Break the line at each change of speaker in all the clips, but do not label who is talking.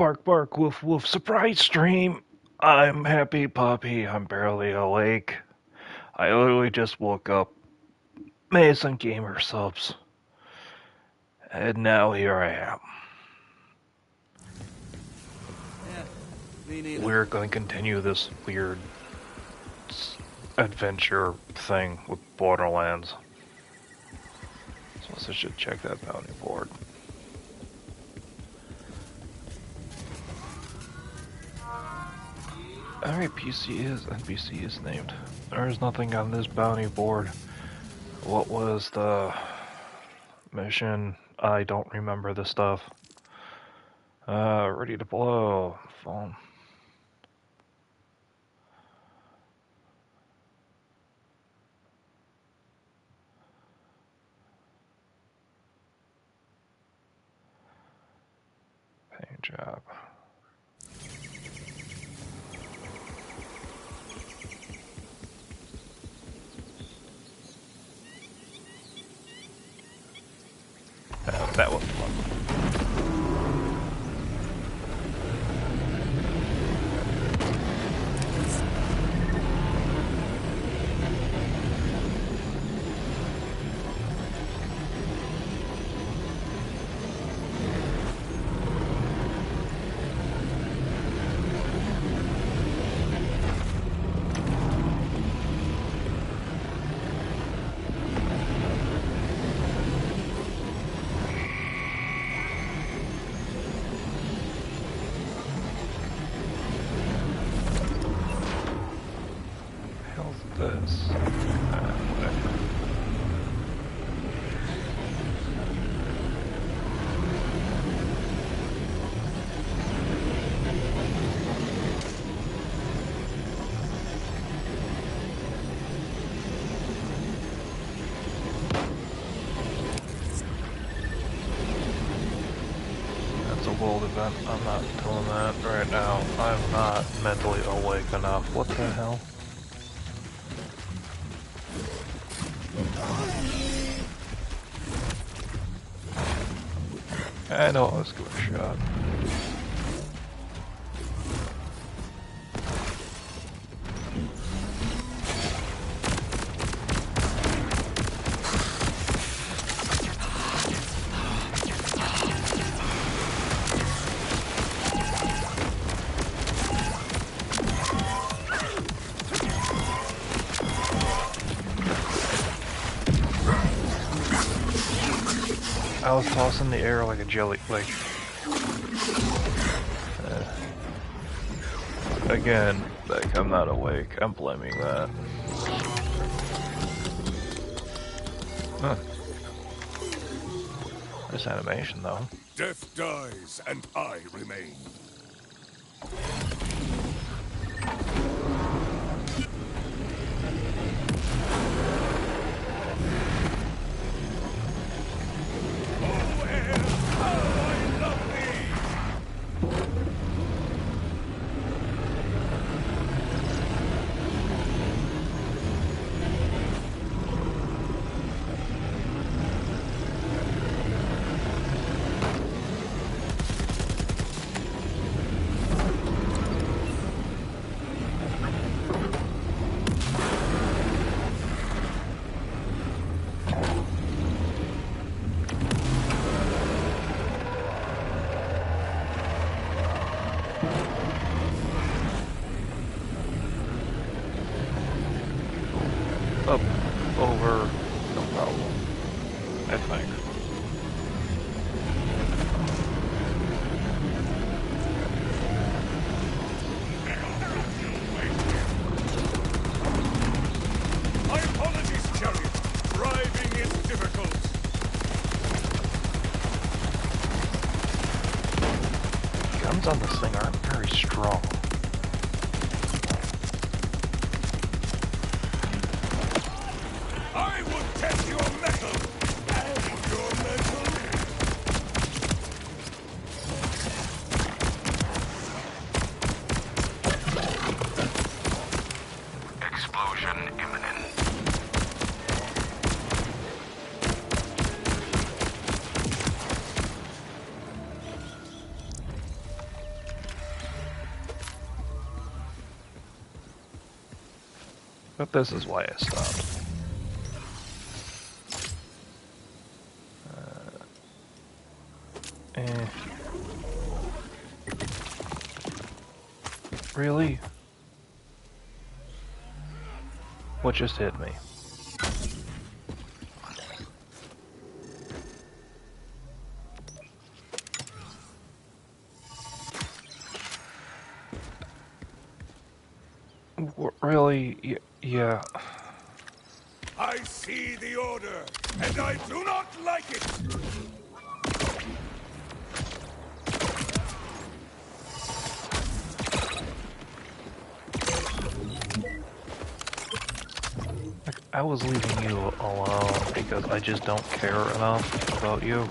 Bark bark woof woof surprise stream. I'm happy puppy. I'm barely awake. I literally just woke up, made some gamer subs, and now here I am.
Yeah, me neither.
We're going to continue this weird adventure thing with Borderlands. So I should check that bounty board. Alright, NPC is named. There's nothing on this bounty board. What was the mission? I don't remember the stuff. Ready to blow. Phone. Paint job. That was fun. This. That's a world event. I'm not doing that right now. I'm not mentally awake enough. What the hell? I know, let's give it a shot. I was tossing the air like a jelly, like... again, like, I'm not awake. I'm blaming that. Huh. This animation, though.
Death dies, and I remain.
Up, over, no problem. I think.
My apologies, chariot. Driving is difficult.
Guns on this thing aren't very strong.
I will test your metal. And your metal.
Explosion imminent.
But this is why I stopped. Really? What just hit me? Really? Yeah.
I see the order, and I do not like it!
I was leaving you alone because I just don't care enough about you.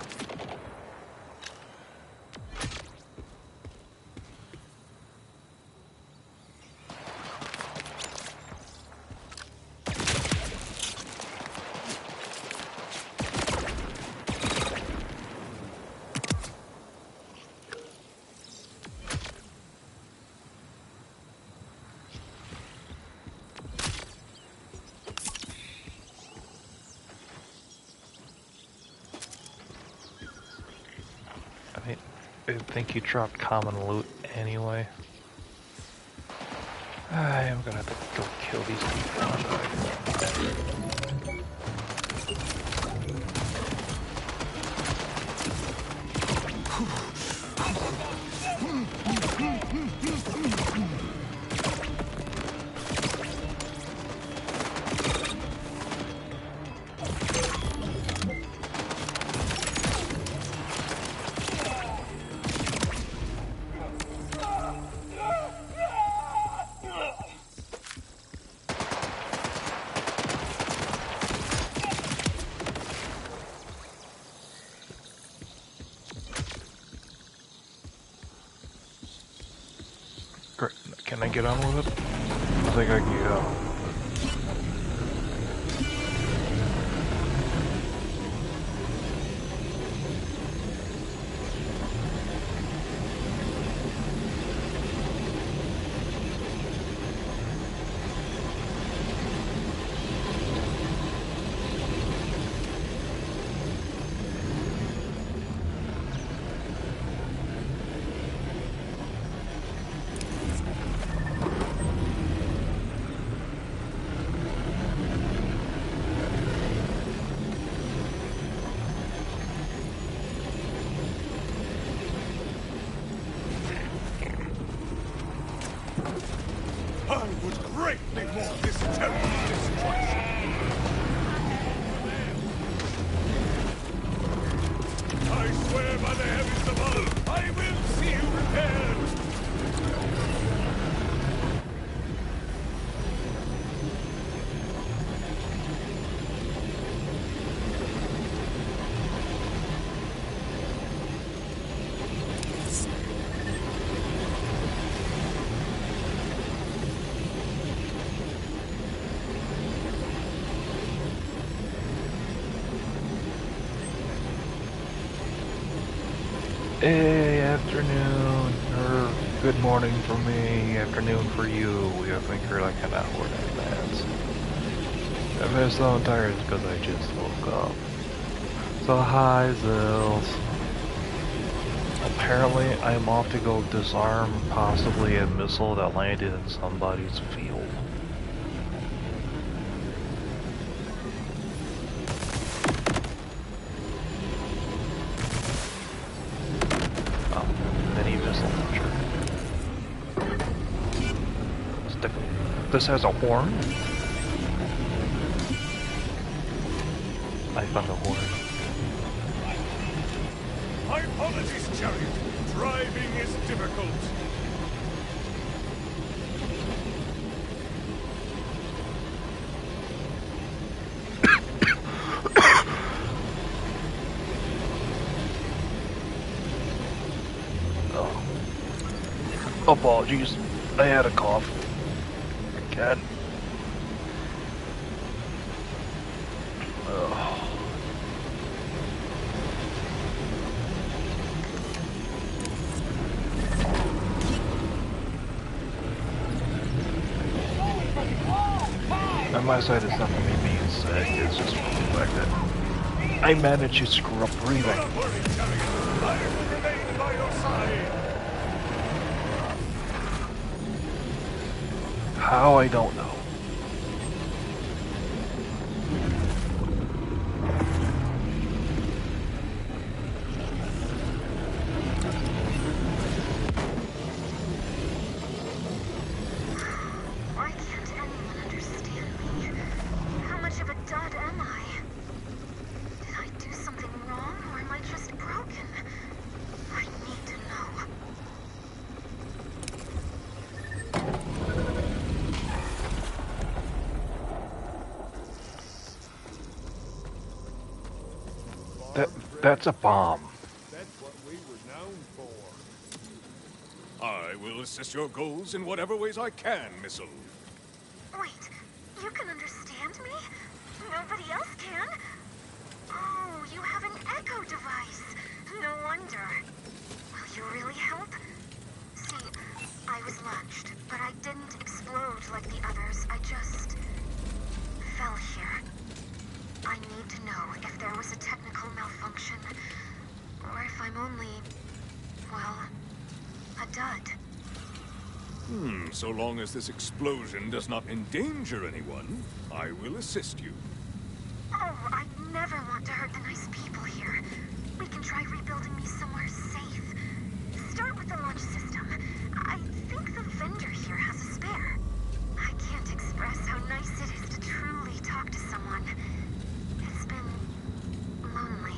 I think you dropped common loot anyway. I am gonna have to go kill these people. Great. Can I get on with it? I think I can get on.
I would greatly want this terrible destruction! I swear by the heavens above, I will see you repaired!
Hey, afternoon, or good morning for me, afternoon for you. I think you're like an hour in advance. If I'm so tired, it's because I just woke up. So hi, Zills. Apparently, I'm off to go disarm possibly a missile that landed in somebody's field. Mini missile launcher. This has a horn? I found a horn.
My apologies, Chariot. Driving is difficult.
Oh. Apologies. I had a cough. Again. my side is not from me being sick, it's just from the fact that I managed to screw up breathing.
Do not worry, Chariot. I will remain by your side.
How, I don't know.
Why can't anyone understand me? How much of a dud am I? Did I do something wrong, or am I just broken? I need to know.
That's a bomb.
That's what we were known for. I will assist your goals in whatever ways I can, Missile.
Wait, you can understand me? Nobody else can? Oh, you have an echo device. No wonder. Will you really help? See, I was launched, but I didn't explode like the others. I just fell here. I need to know if there was a technical malfunction, or if I'm only, well, a dud.
So long as this explosion does not endanger anyone, I will assist you.
Oh, I never want to hurt the nice people here. We can try rebuilding me somewhere safe. Start with the launch system. I think the vendor here has a spare. I can't express how nice it is to truly talk to someone. It's been lonely.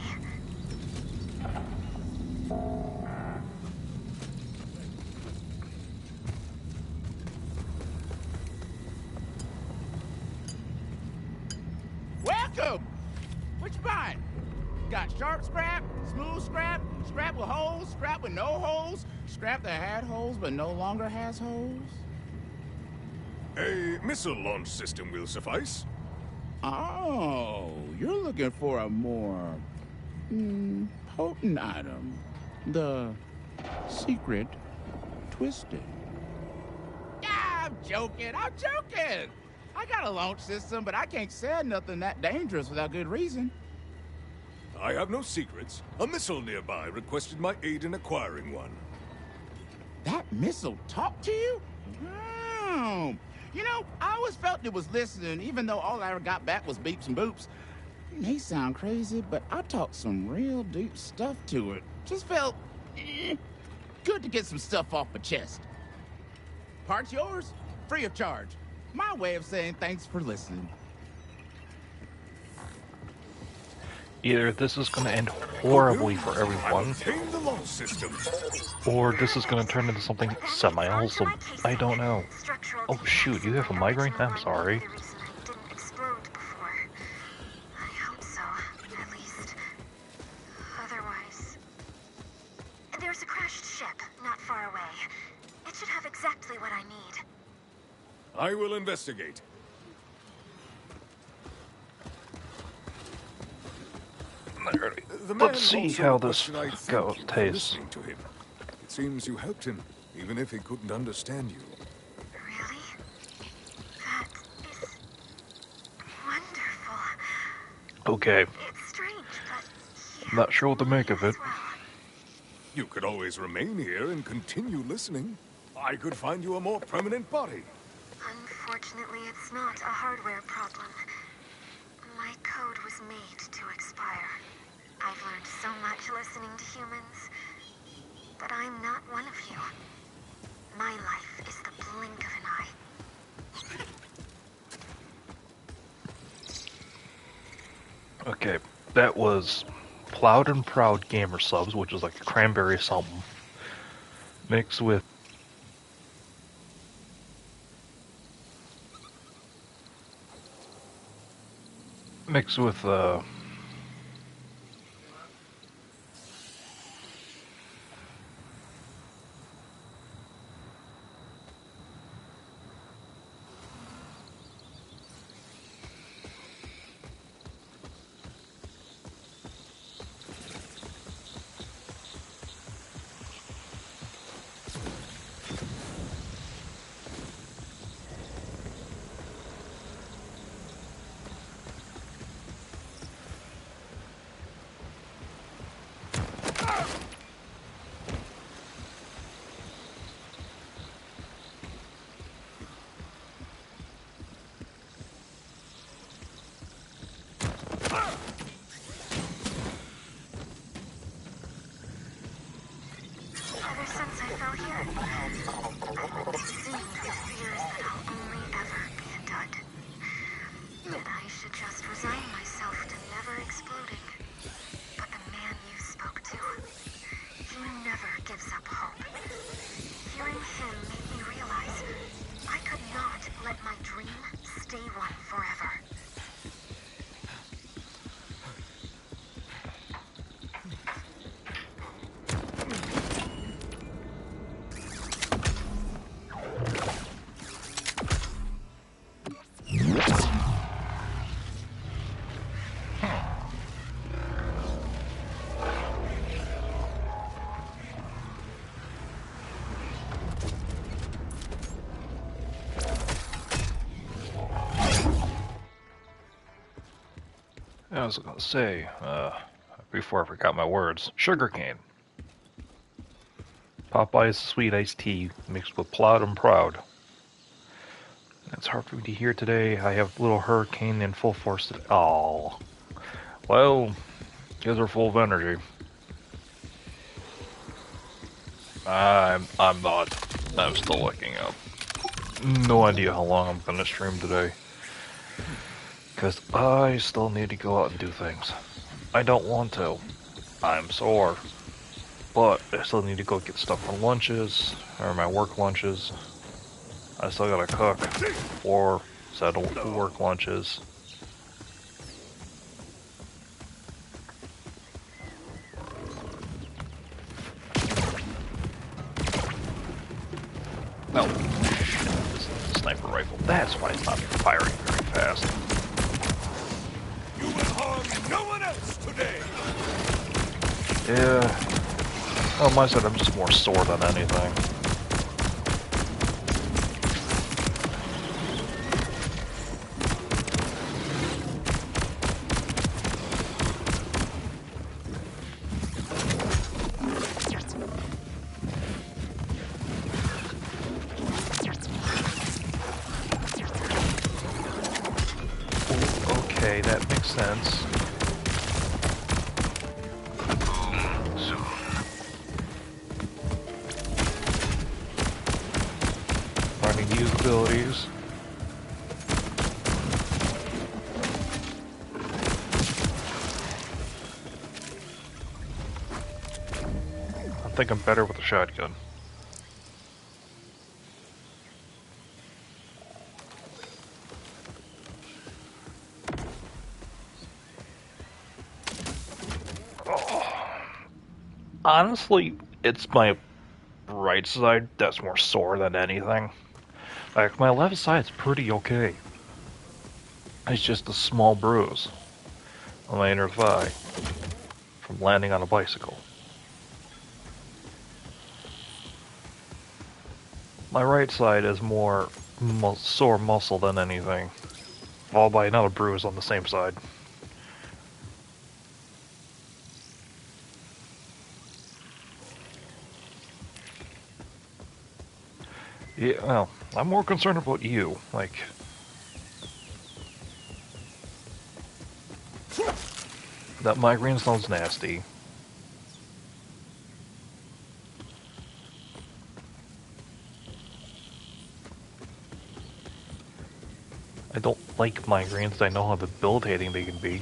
Welcome! What you buying? Got sharp scrap, smooth scrap, scrap with holes, scrap with no holes, scrap that had holes but no longer has holes?
A missile launch system will suffice.
Oh, you're looking for a more potent item. The secret twisted. Yeah, I'm joking. I got a launch system, but I can't say nothing that dangerous without good reason.
I have no secrets. A missile nearby requested my aid in acquiring one.
That missile talked to you? Wow. You know, I always felt it was listening, even though all I ever got back was beeps and boops. It may sound crazy, but I talked some real deep stuff to it. Just felt good to get some stuff off my chest. Part's yours, free of charge. My way of saying thanks for listening.
Either this is going to end horribly for
I
everyone,
obtained the launch system.
or this is going to turn into something semi-wholesome. I don't know. Oh shoot, you have a migraine? I'm sorry.
The reason I didn't explode before. I hope so, at least. Otherwise... There's a crashed ship not far away. It should have exactly what I need.
I will investigate. The man
Let's see
also
how this
requested I thank
goes,
you for
tastes.
listening to him. It seems you helped him, even if he couldn't understand you.
Really? That is... wonderful.
Okay,
It's strange, but... yeah,
not sure what to make of it.
as well.
You could always remain here and continue listening. I could find you a more permanent body.
Unfortunately, it's not a hardware problem. My code was made to expire. I've learned so much listening to humans, but I'm not one of you. My life is the blink of an eye.
Okay, that was Plowed and Proud Gamer Subs, which is like a cranberry something, mixed with I was gonna say, before I forgot my words, sugarcane. Popeye's sweet iced tea mixed with plowed and proud. It's hard for me to hear today. I have little hurricane in full force today. Oh, well, kids are full of energy. I'm not. I'm still waking up. No idea how long I'm gonna stream today. Because I still need to go out and do things. I don't want to. I'm sore. But I still need to go get stuff for lunches, or my work lunches. I still gotta cook for said work lunches. Oh, this is a sniper rifle. That's why it's not firing very fast.
You will harm no one else today!
Yeah. On my side, I'm just more sore than anything. Okay, that makes sense. Learning to use abilities. I think I'm better with a shotgun. Honestly, it's my right side that's more sore than anything. Like, my left side's pretty okay. It's just a small bruise on my inner thigh from landing on a bicycle. My right side is more sore muscle than anything, followed by another bruise on the same side. Yeah, well, I'm more concerned about you. Like, that migraine sounds nasty. I don't like migraines. I know how debilitating they can be.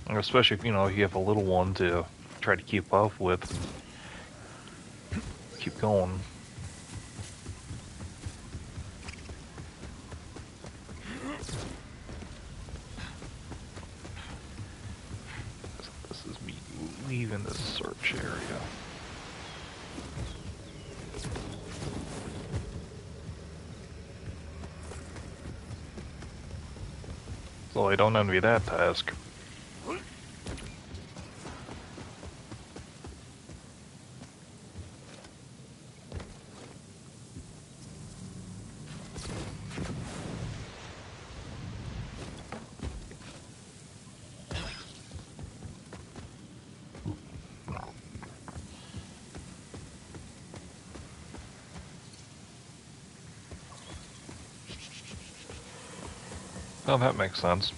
And especially if, you know, you have a little one to try to keep up with. Keep going. This is me leaving this search area. So I don't envy that task. Oh, that makes sense.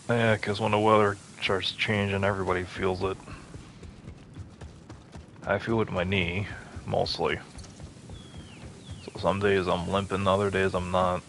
Yeah, because when the weather starts changing, everybody feels it. I feel it in my knee, mostly. So some days I'm limping, other days I'm not.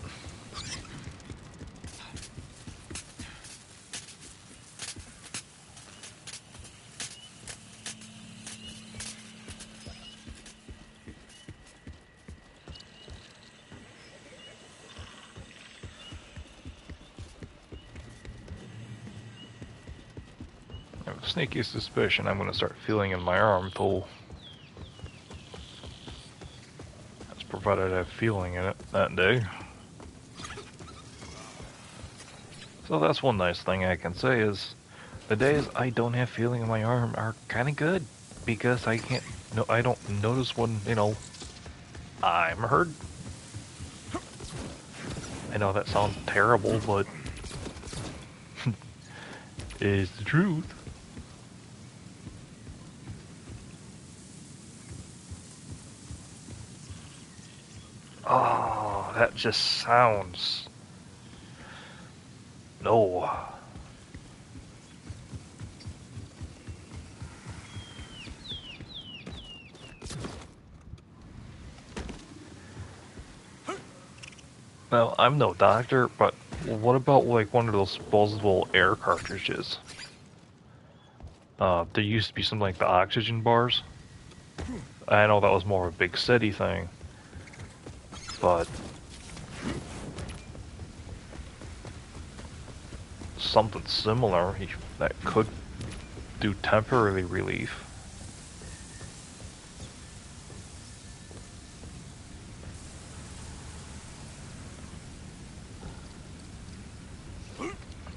I have a sneaky suspicion I'm going to start feeling in my arm too. That's provided I have feeling in it that day. So that's one nice thing I can say is the days I don't have feeling in my arm are kind of good because I don't notice when, you know, I'm heard. I know that sounds terrible, but it's the truth. Oh, that just sounds... No. Now, I'm no doctor, but what about like one of those disposable air cartridges? There used to be something like the oxygen bars. I know that was more of a big city thing, but something similar that could do temporary relief.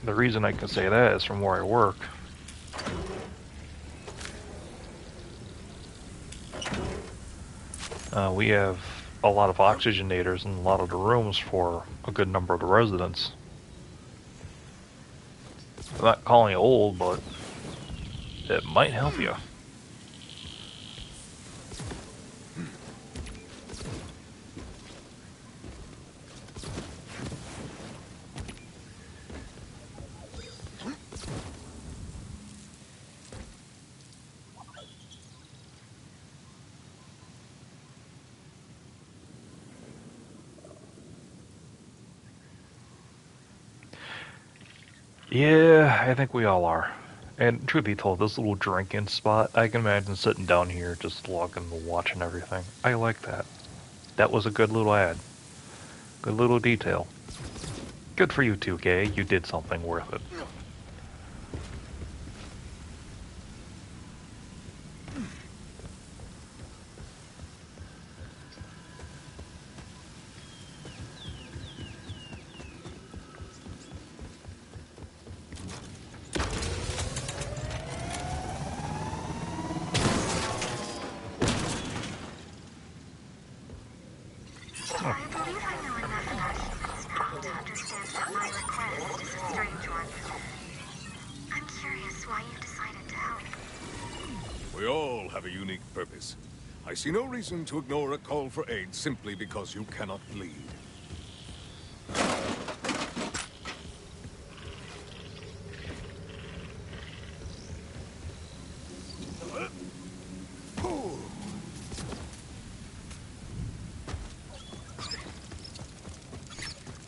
The reason I can say that is from where I work. We have a lot of oxygenators in a lot of the rooms for a good number of the residents. I'm not calling it old, but it might help you. Yeah, I think we all are. And truth be told, this little drinking spot, I can imagine sitting down here just logging the watch and everything. I like that. That was a good little ad. Good little detail. Good for you 2K, you did something worth it.
I believe I know enough about humans now to understand that my request is a strange one. I'm curious why you decided to help.
We all have a unique purpose. I see no reason to ignore a call for aid simply because you cannot bleed.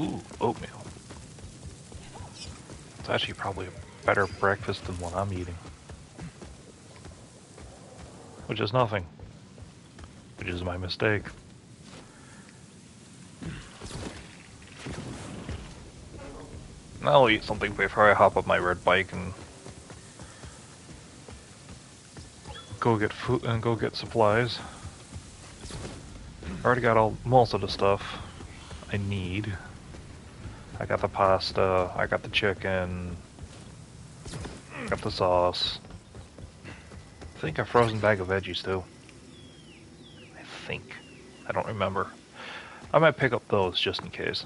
Ooh, oatmeal. It's actually probably a better breakfast than what I'm eating. Which is nothing. Which is my mistake. I'll eat something before I hop up my red bike and go get food and go get supplies. I already got most of the stuff I need. I got the pasta, I got the chicken, I got the sauce. I think a frozen bag of veggies too. I think. I don't remember. I might pick up those just in case.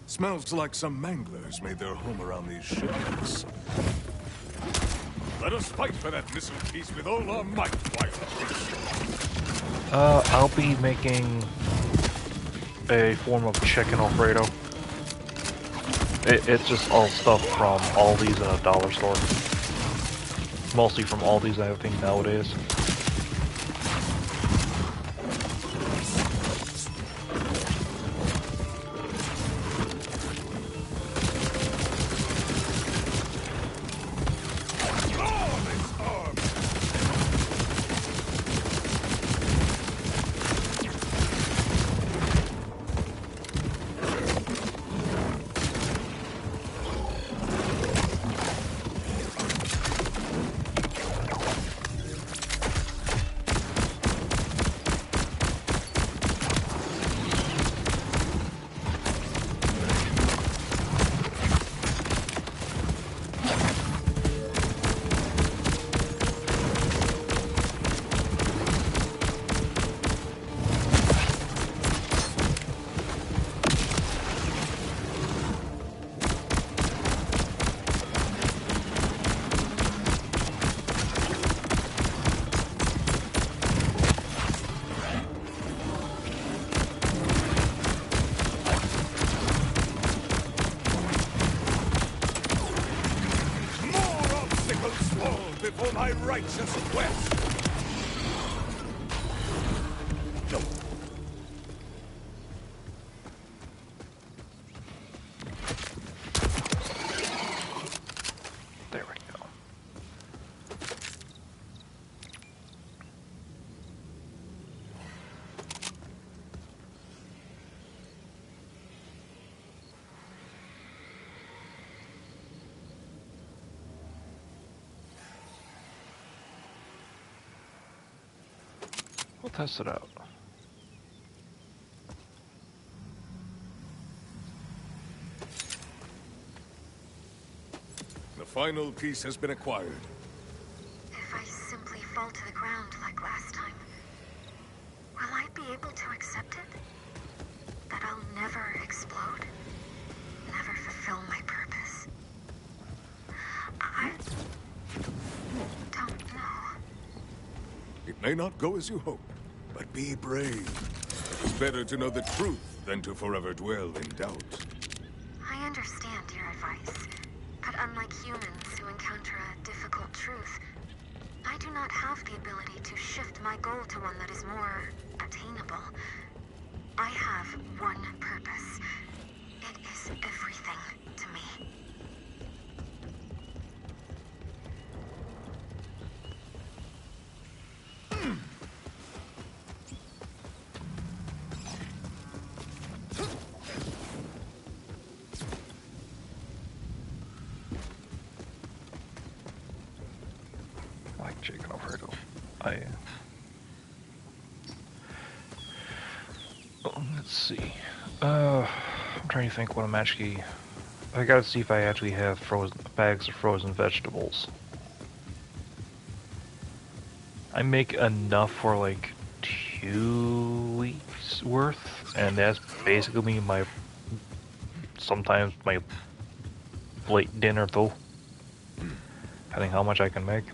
Smells like some manglers made their home around these shelves. Let us fight for that missile piece with all our might, White.
I'll be making a form of chicken Alfredo. It's just all stuff from Aldi's and a dollar store. Mostly from Aldi's, I think, nowadays.
strikes us west.
There we go. We'll test it out.
The final piece has been acquired.
If I simply fall to the ground like last time, will I be able to accept it? That I'll never explode? Never fulfill my purpose? I don't know.
It may not go as you hope, but be brave. It's better to know the truth than to forever dwell in doubt.
I understand your advice, but unlike humans who encounter a difficult truth, I do not have the ability to shift my goal to one that is more attainable. I have one purpose. It is everything to me.
I like chicken Alfredo. Let's see. I'm trying to think what I'm actually. I gotta see if I actually have frozen bags of frozen vegetables. I make enough for like 2 weeks worth, and that's basically my sometimes my late dinner though, depending how much I can make.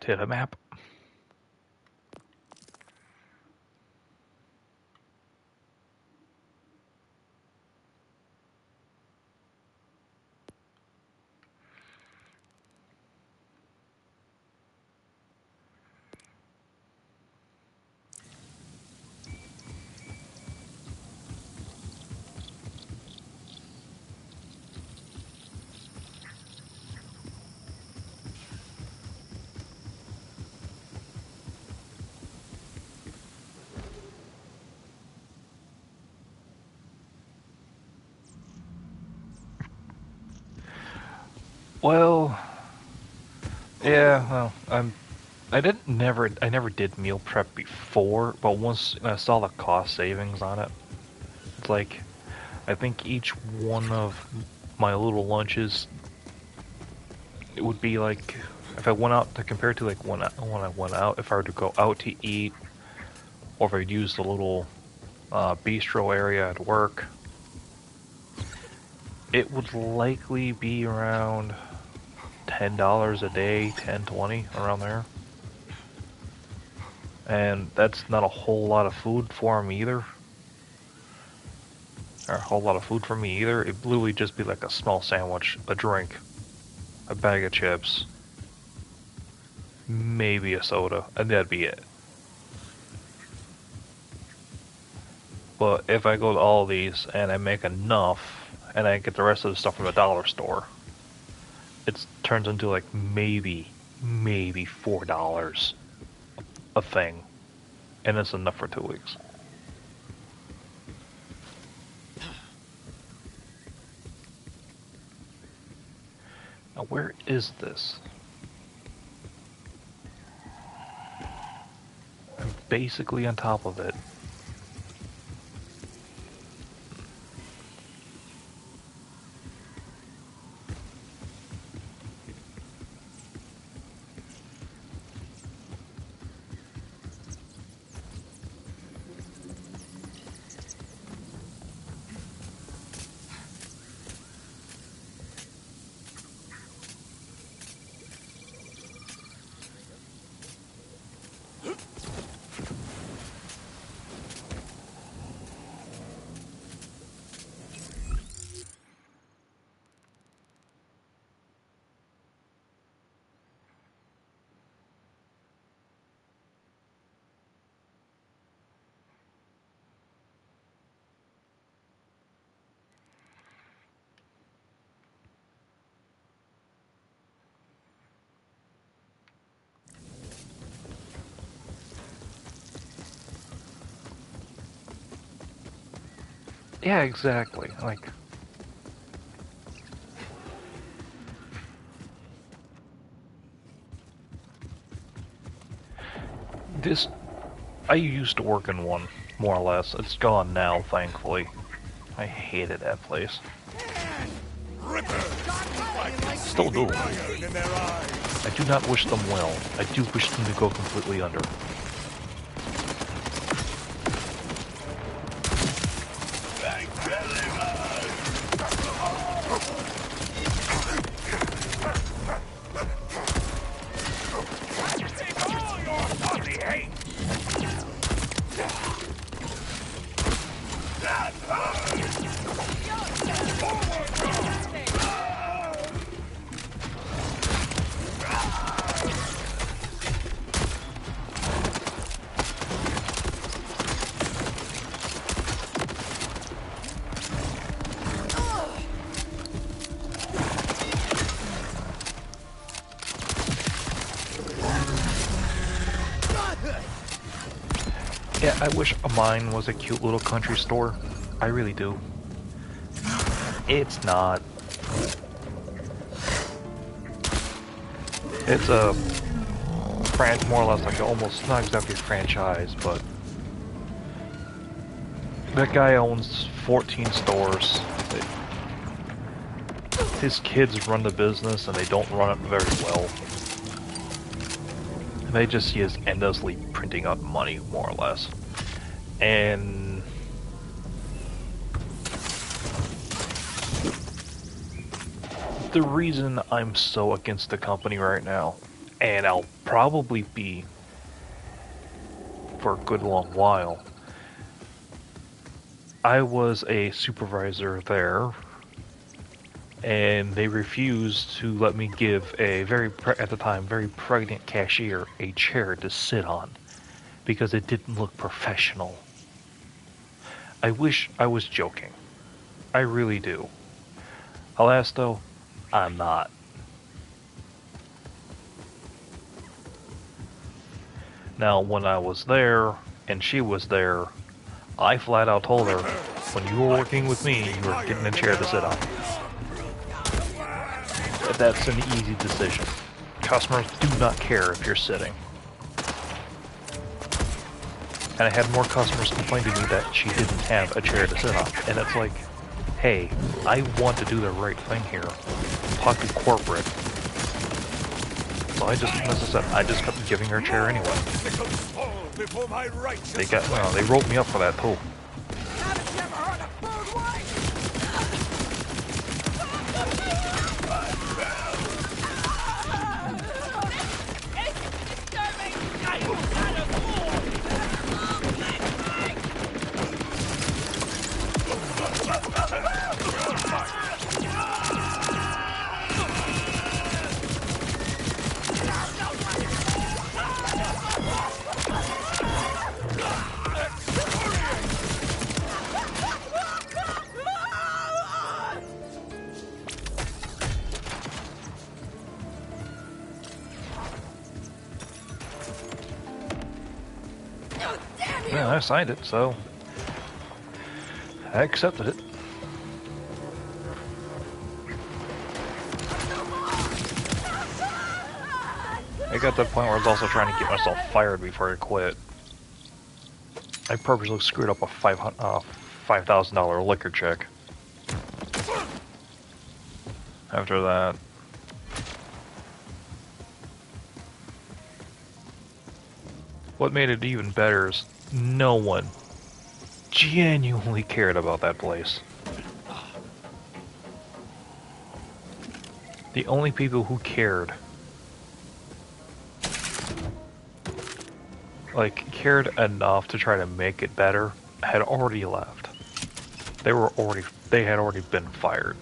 To the map. Well, yeah, well, I never did meal prep before, but once I saw the cost savings on it, it's like, I think each one of my little lunches, it would be like, if I went out to compare it to like when I went out, if I were to go out to eat, or if I'd use the little bistro area at work, it would likely be around $10 a day, 10, 20, around there. And that's not a whole lot of food for me either. Or a whole lot of food for me either. It'd literally just be like a small sandwich, a drink, a bag of chips, maybe a soda, and that'd be it. But if I go to all of these and I make enough, and I get the rest of the stuff from the dollar store, it turns into like maybe $4. a thing, and it's enough for 2 weeks. Now, where is this? I'm basically on top of it. Yeah, exactly. Like, this, I used to work in one, more or less. It's gone now, thankfully. I hated that place. Still do. I do not wish them well. I do wish them to go completely under. Yeah, I wish mine was a cute little country store. I really do. It's not. It's a more or less like almost not exactly a franchise, but that guy owns 14 stores. His kids run the business and they don't run it very well. They just see us endlessly printing out money, more or less. And the reason I'm so against the company right now, and I'll probably be for a good long while, I was a supervisor there, and they refused to let me give a at the time, very pregnant cashier a chair to sit on because it didn't look professional. I wish I was joking. I really do. Alas though, I'm not. Now, when I was there, and she was there, I flat out told her, when you were working with me, you were getting a chair to sit on. That's an easy decision. Customers do not care if you're sitting. And I had more customers complain to me that she didn't have a chair to sit on. And it's like, hey, I want to do the right thing here. Talk to corporate. So I just, as I said, I just kept giving her a chair anyway. They wrote me up for that too. Yeah, I signed it, so I accepted it. I got to the point where I was also trying to get myself fired before I quit. I purposely screwed up a $5,000 liquor check. After that, what made it even better is no one genuinely cared about that place. The only people who cared, like, cared enough to try to make it better, had already left. They had already been fired.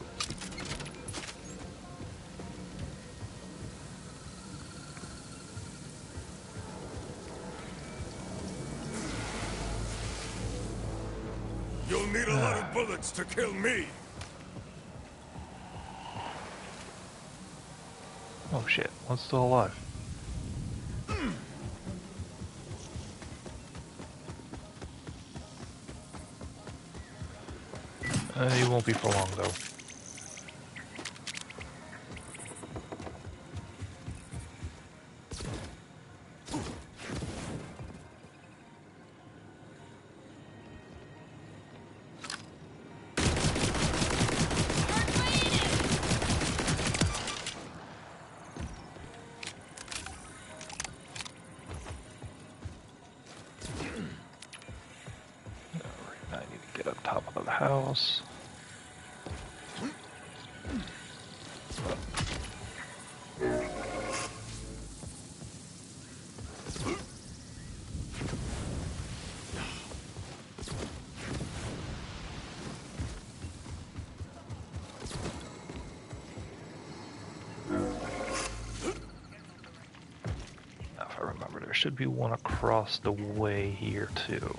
You'll need a lot of bullets to kill me.
Oh shit, one's still alive. He won't be for long though. I need to get up top of the house. If I remember, there should be one across the way here too.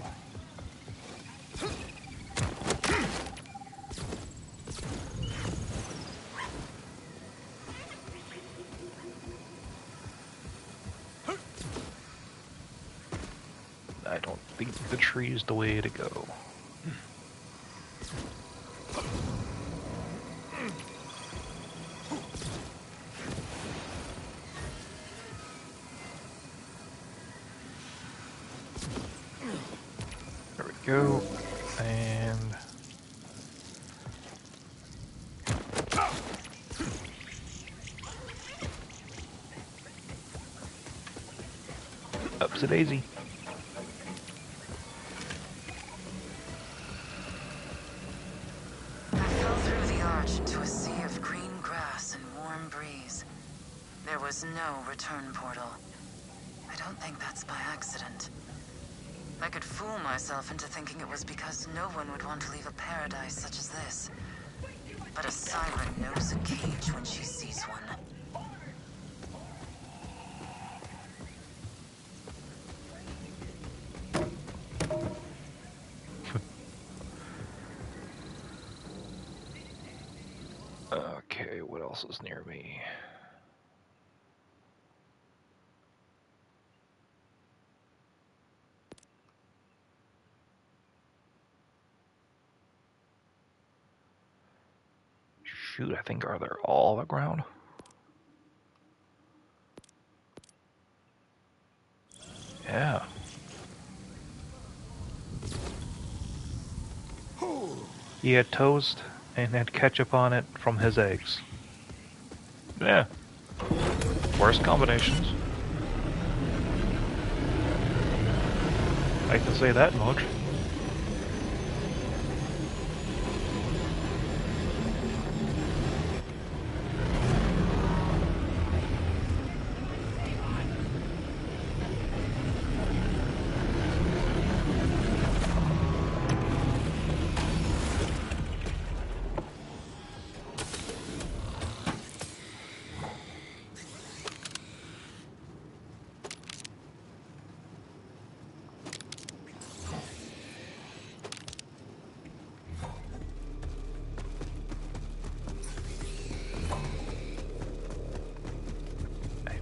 I don't think the tree is the way to go. There we go. And upsy daisy.
I fell through the arch into a sea of green grass and warm breeze. There was no return portal. I don't think that's by accident. I could fool myself into thinking it was because no one would want to leave a paradise such as this. But a siren knows a cage when she sees one.
Okay, what else is near me? Shoot, I think, are they all on the ground? Yeah. He had toast and had ketchup on it from his eggs. Yeah. Worst combinations. I can say that much.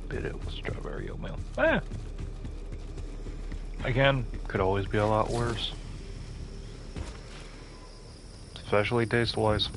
Bit it with strawberry oatmeal. Ah! Again, could always be a lot worse. Especially taste-wise.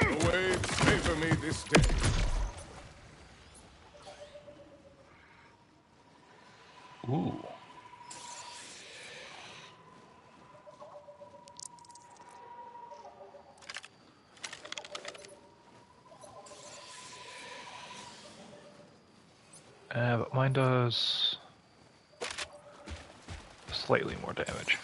The waves favor me this day.
Ooh. But mine does slightly more damage.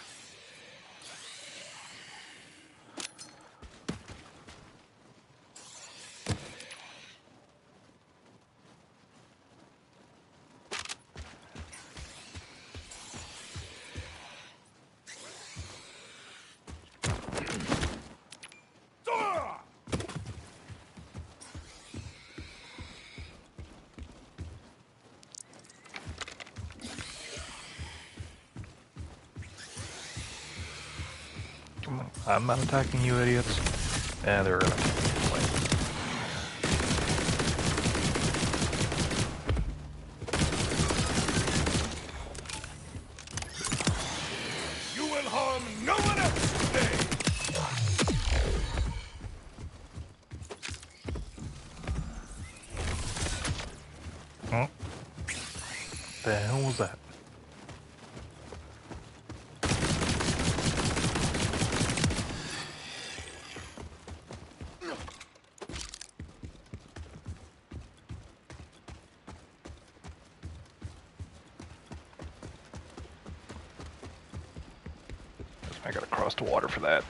Come on, I'm not attacking you idiots. And they're gonna fight.
You will harm no one else today.
Huh? The hell was that? I gotta cross the water for that.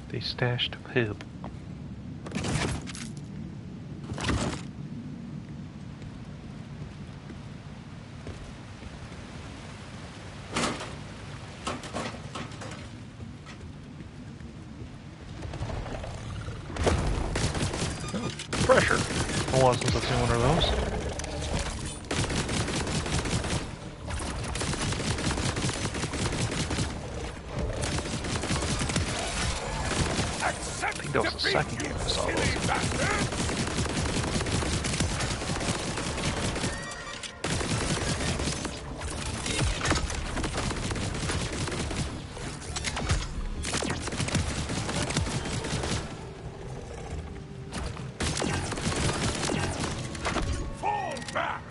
They stashed poop. Pressure. It's been a while since I've seen one of those. I think that was the second game I saw those.
Fall back.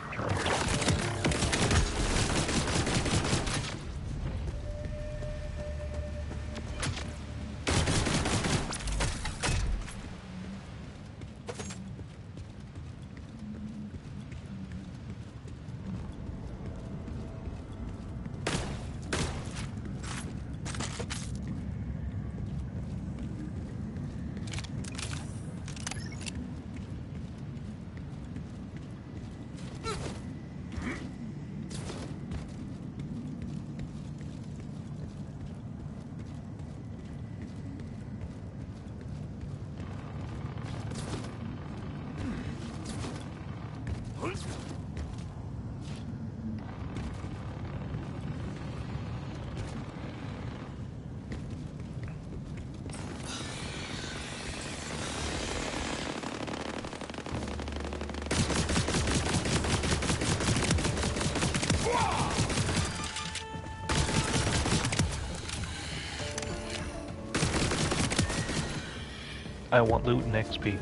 I want loot and XP.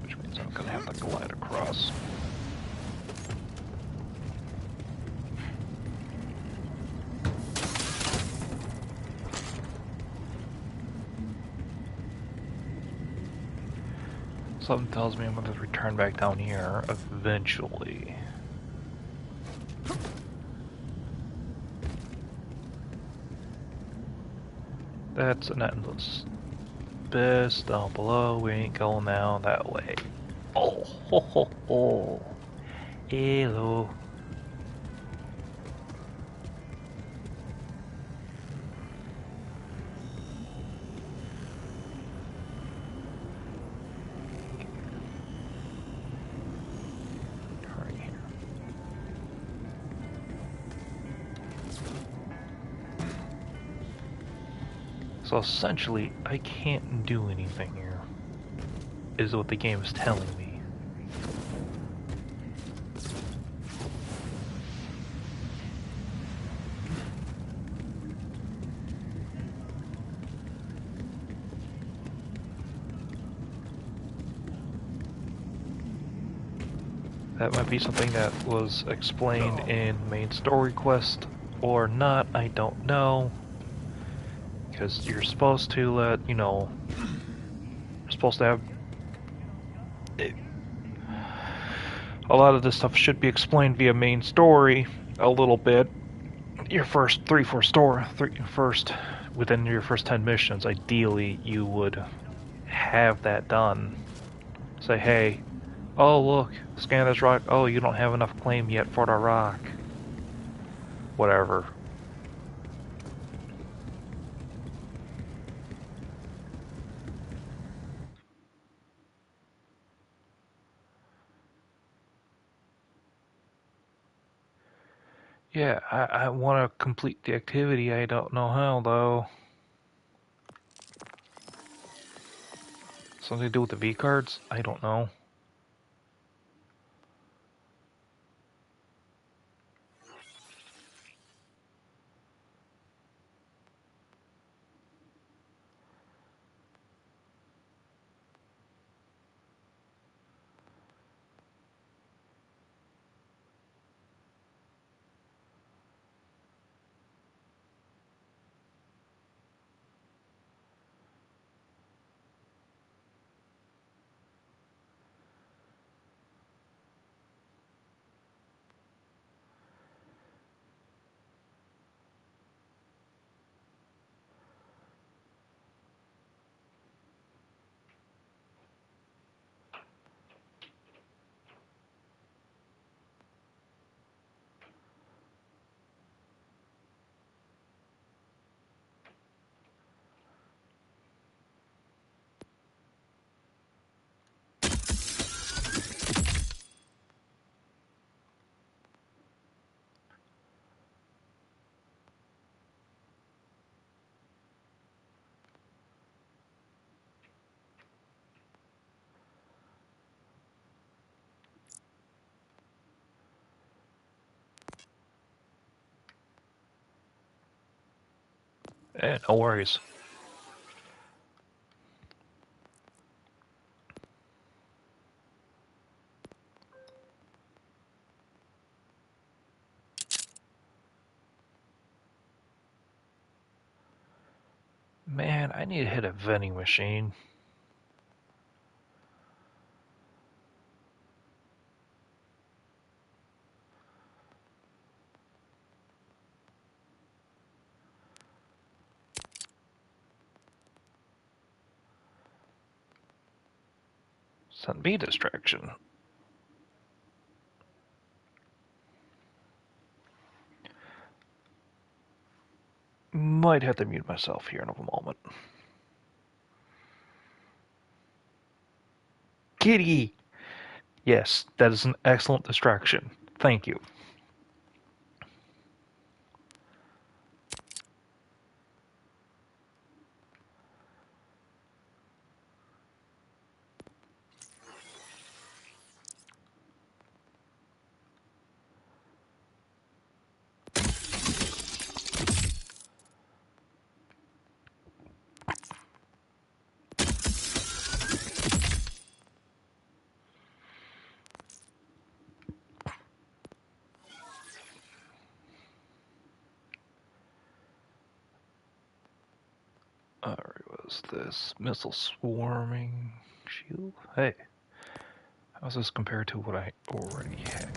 Which means I'm gonna have to glide across. Something tells me I'm going to return back down here eventually. That's an endless abyss down below. We ain't going down that way. Oh, ho, ho, ho. Hello. So essentially, I can't do anything here, is what the game is telling me. That might be something that was explained in main story quest or not, I don't know. Because you're supposed to let, you know, you're supposed to have... A lot of this stuff should be explained via main story a little bit. Your first within your first 10 missions, ideally you would have that done. Say, hey, oh look, scan this rock, oh you don't have enough claim yet for the rock. Whatever. Yeah, I want to complete the activity, I don't know how though. Something to do with the V cards? I don't know. No worries. Man, I need to hit a vending machine. Send me distraction. Might have to mute myself here in a moment. Kitty! Yes, that is an excellent distraction. Thank you. Alright, what is this? Missile swarming shield? Hey. How's this compared to what I already had?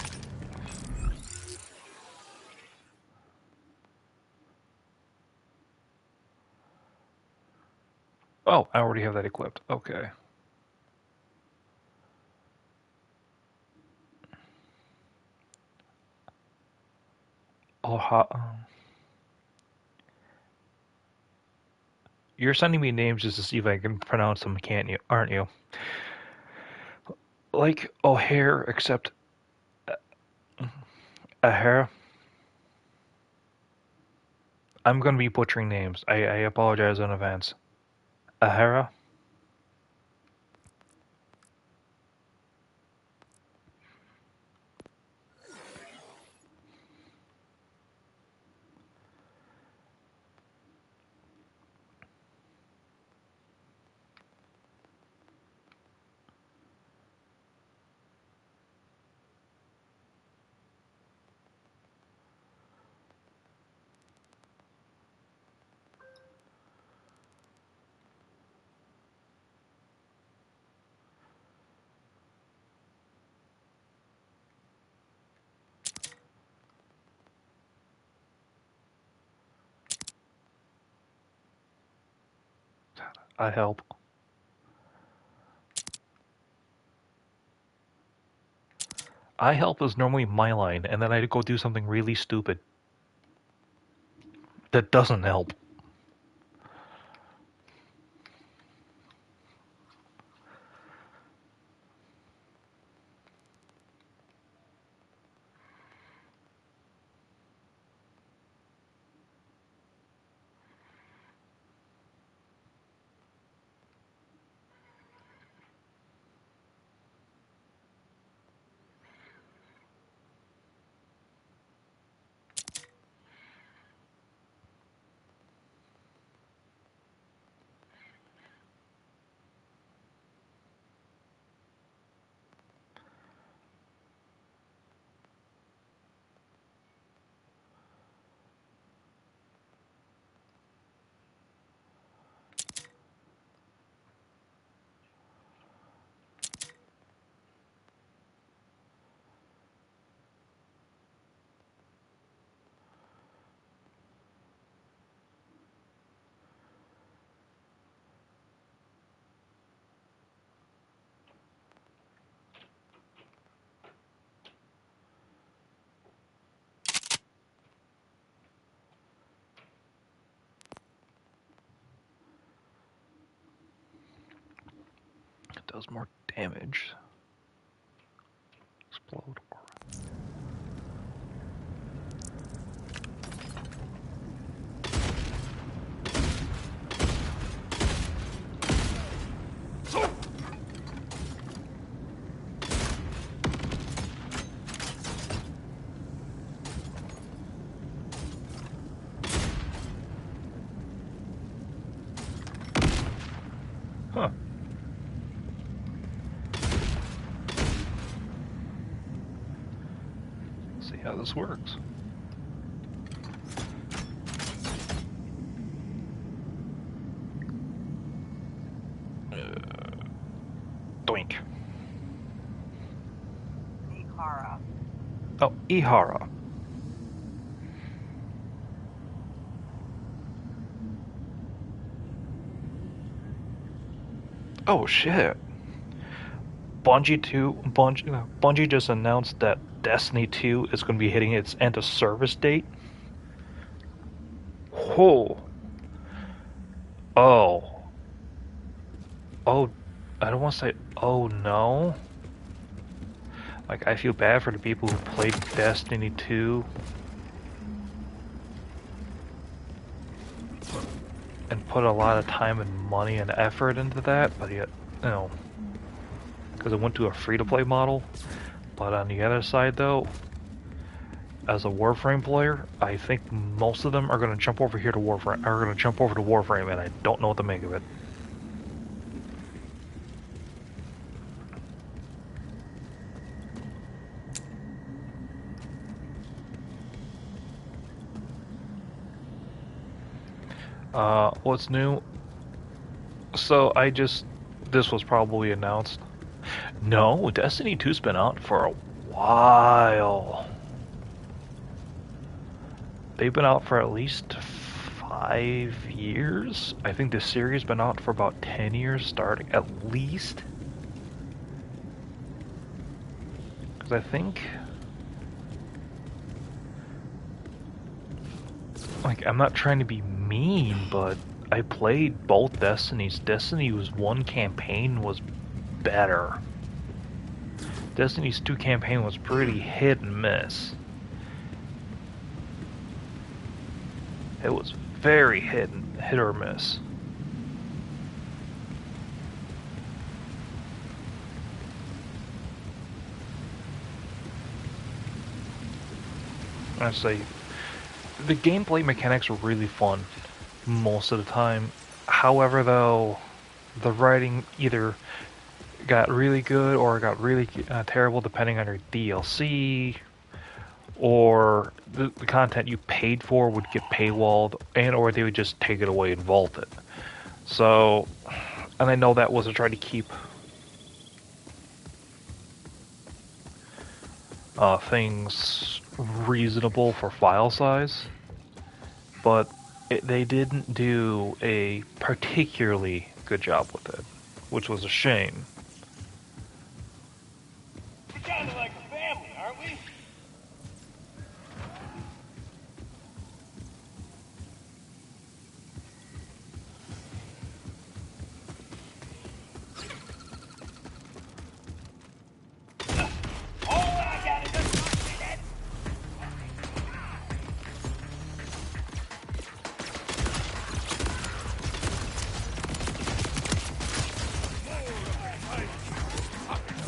Oh, I already have that equipped. Okay. Oh, you're sending me names just to see if I can pronounce them, can't you? Aren't you? Like O'Hare, except O'Hare. I'm gonna be butchering names. I apologize in advance. O'Hara? I help. I help is normally my line, and then I go do something really stupid. That doesn't help. It does more damage. Explode. Huh. See how this works. Doink.
Ihara.
Oh, Ihara. Oh shit. Bungie just announced that Destiny 2 is going to be hitting its end of service date. Oh, oh, oh! I don't want to say oh no. Like, I feel bad for the people who played Destiny 2 and put a lot of time and money and effort into that, but yet, because it went to a free-to-play model. But on the other side, though, as a Warframe player, I think most of them are going to jump over here to Warframe, and I don't know what to make of it. What's new? So this was probably announced. No, Destiny 2's been out for a while. They've been out for at least 5 years. I think the series has been out for about 10 years starting, at least. Because I think... Like, I'm not trying to be mean, but I played both Destinies. Destiny's 1 campaign was better. Destiny's 2 campaign was pretty hit and miss. It was very hit or miss. I'd say the gameplay mechanics were really fun most of the time. However, though, the writing either got really good or got really terrible depending on your DLC, or the content you paid for would get paywalled, and or they would just take it away and vault it. So, and I know that was to try to keep things reasonable for file size, but they didn't do a particularly good job with it, which was a shame.
We're kind of like a family, aren't we?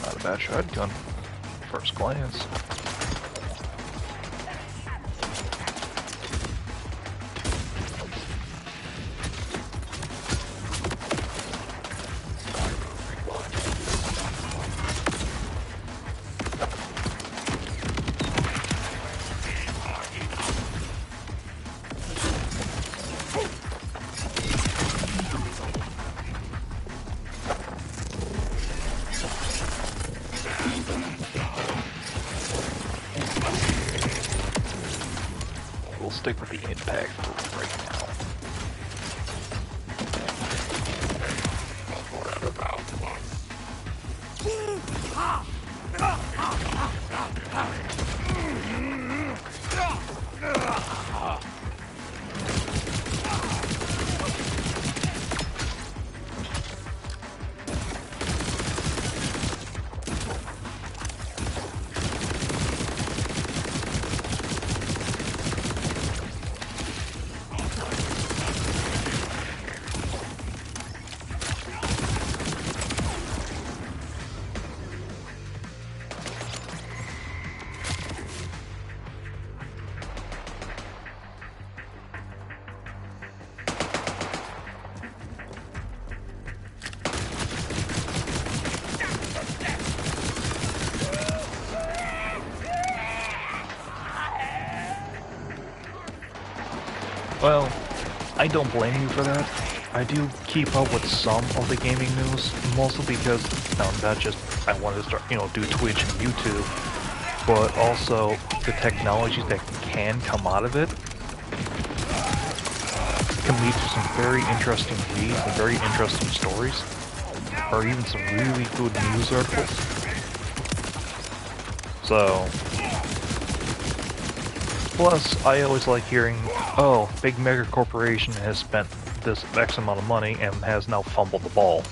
Not a bad shotgun, first glance. We'll stick with the impact for right now. Well, I don't blame you for that. I do keep up with some of the gaming news, mostly because, not just I wanted to start, do Twitch and YouTube, but also the technologies that can come out of it can lead to some very interesting reads and very interesting stories. or even some really good news articles. So, plus, I always like hearing, oh, big mega corporation has spent this X amount of money and has now fumbled the ball.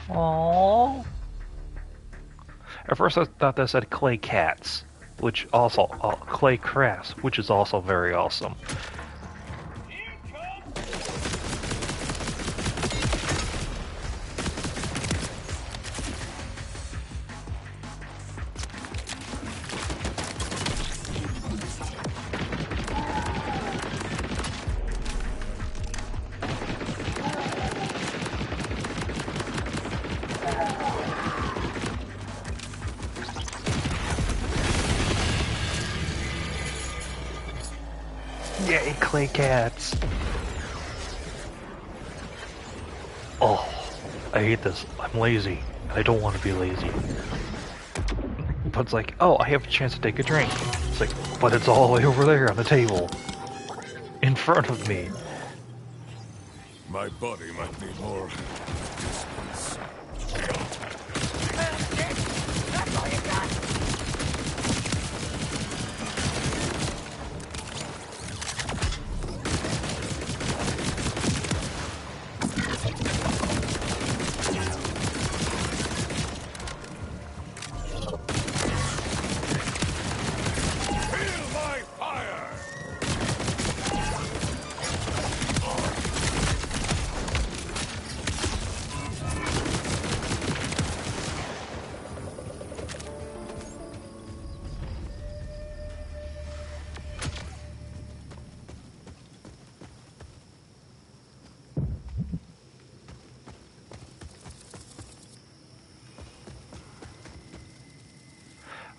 Aww. At first I thought that said Clay Cats, which also, Clay Crass, which is also very awesome. Yay, Clay Cats! Oh, I hate this. I'm lazy. I don't want to be lazy. But it's like, oh, I have a chance to take a drink. It's like, but it's all the way over there on the table. In front of me.
My body might need more distance.
That's all you got?
Feel my fire!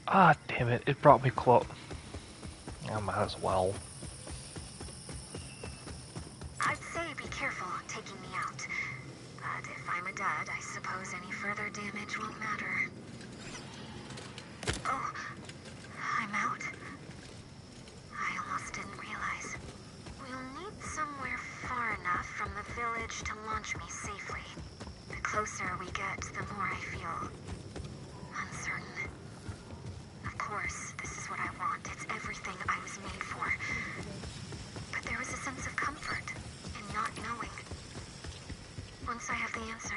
Ah, damn it, it brought me close. I might as well.
I'd say be careful taking me out. But if I'm a dud, I suppose any further damage won't matter. Oh, I'm out. I almost didn't realize. We'll need somewhere far enough from the village to launch me safely. The closer we get, the more I feel uncertain. Of course, this is what I want. It's everything I was made for. But there is a sense of comfort in not knowing. Once I have the answer,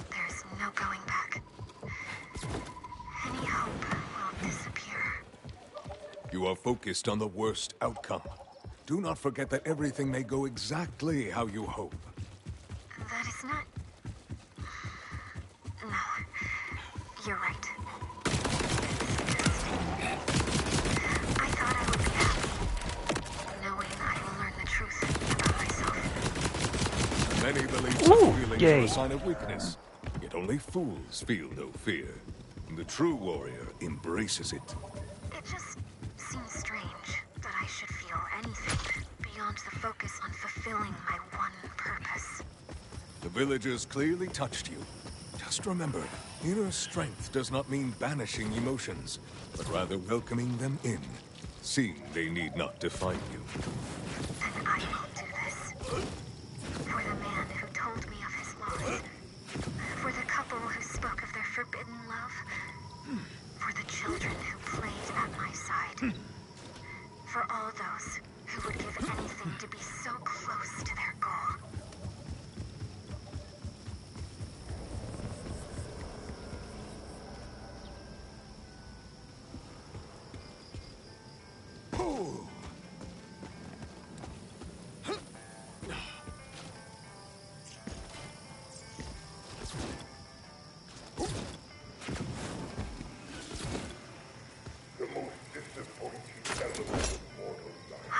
there's no going back. Any hope will disappear.
You are focused on the worst outcome. Do not forget that everything may go exactly how you hope.
That is not... No. You're right. I thought I would be happy, knowing I will learn the truth about myself.
Many believe such feelings are
yay.
a sign of weakness. Yet only fools feel no fear. The true warrior embraces it.
It just seems strange that I should feel anything beyond the focus on fulfilling my one purpose.
The villagers clearly touched you. Just remember, inner strength does not mean banishing emotions, but rather welcoming them in, seeing they need not define you.
And I will do this. For the man who told me of his loss. For the couple who spoke of their forbidden love. For the children who played at my side. For all those who would give anything to be so close to their goal.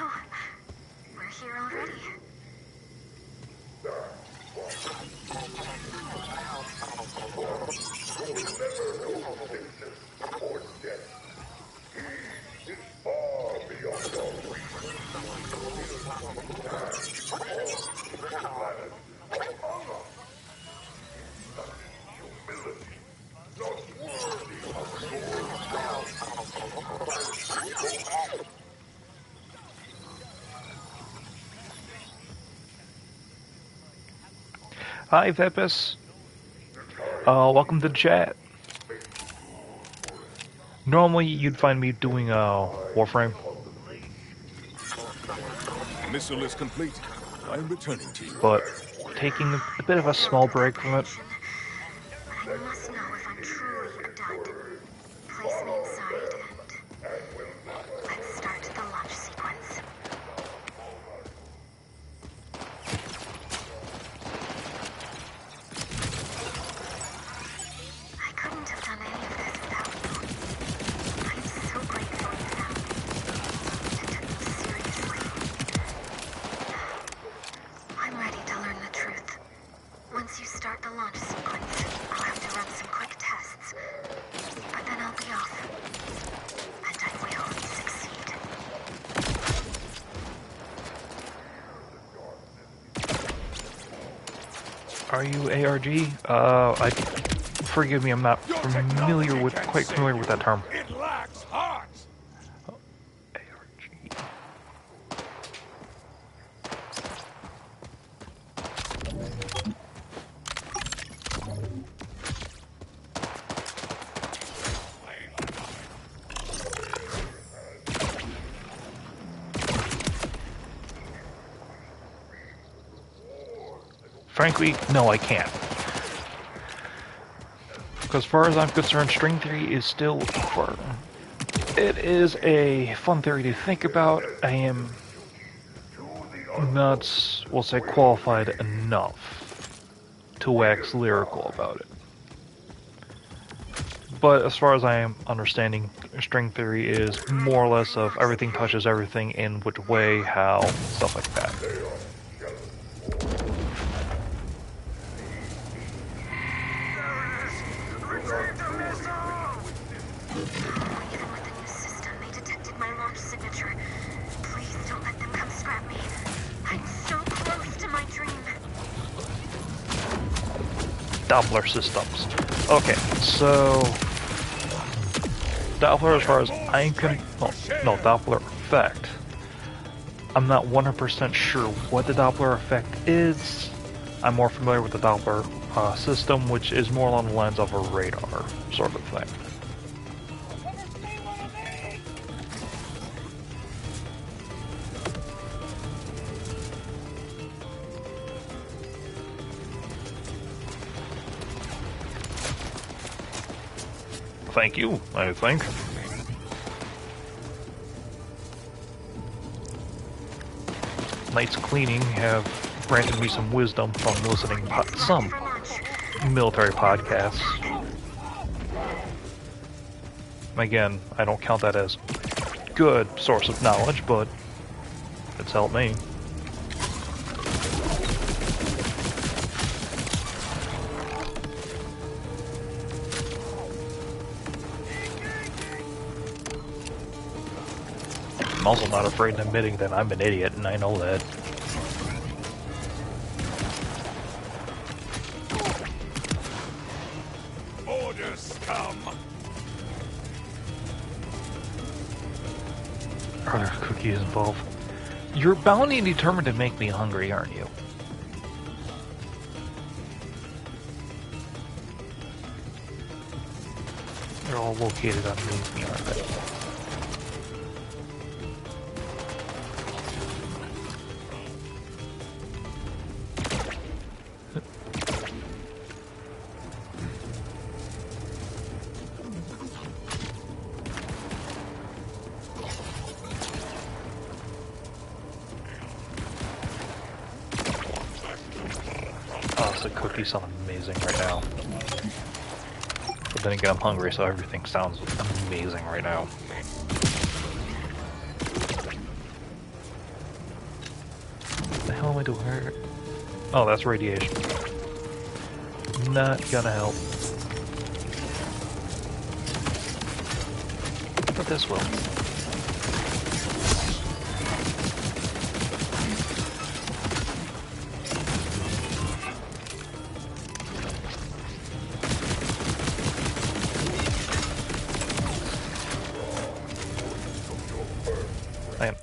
Oh, we're here already.
Hi, Vepis. Welcome to the chat. Normally, you'd find me doing Warframe.
Missile is complete. I'm returning to you.
But taking a bit of a small break from it.
I must know if I'm truly a dud. Place me inside and let's start the launch sequence. I couldn't have done any of this without you. I'm so grateful you found me and took me seriously. I'm ready to learn the truth. Once you start the launch sequence, I'll have to run some quick tests. But then I'll be off. And I will succeed.
Are you ARG? Forgive me, I'm not quite familiar with that term.
It lacks heart.
ARG. Frankly, no, I can't. Because as far as I'm concerned, string theory is still fun. It is a fun theory to think about. I am not, we'll say, qualified enough to wax lyrical about it. But as far as I am understanding, string theory is more or less of everything touches everything, in which way, how, stuff like that.
Even with the new system, they detected my launch signature. Please don't let them come scrap me. I'm so close to my dream.
Doppler systems. Okay, so Doppler, as far as I can, no, Doppler effect. I'm not 100% sure what the Doppler effect is. I'm more familiar with the Doppler system, which is more along the lines of a radar sort of thing. Thank you, I think. Night's cleaning have granted me some wisdom from listening to some military podcasts. Again, I don't count that as good source of knowledge, but it's helped me. I'm also not afraid of admitting that I'm an idiot, and I know that.
Orders come.
Are there cookies involved? You're bound and determined to make me hungry, aren't you? They're all located underneath me, aren't they? Oh, the cookies sound amazing right now. But then again, I'm hungry, so everything sounds amazing right now. What the hell am I doing here? Oh, that's radiation. Not gonna help. But this will.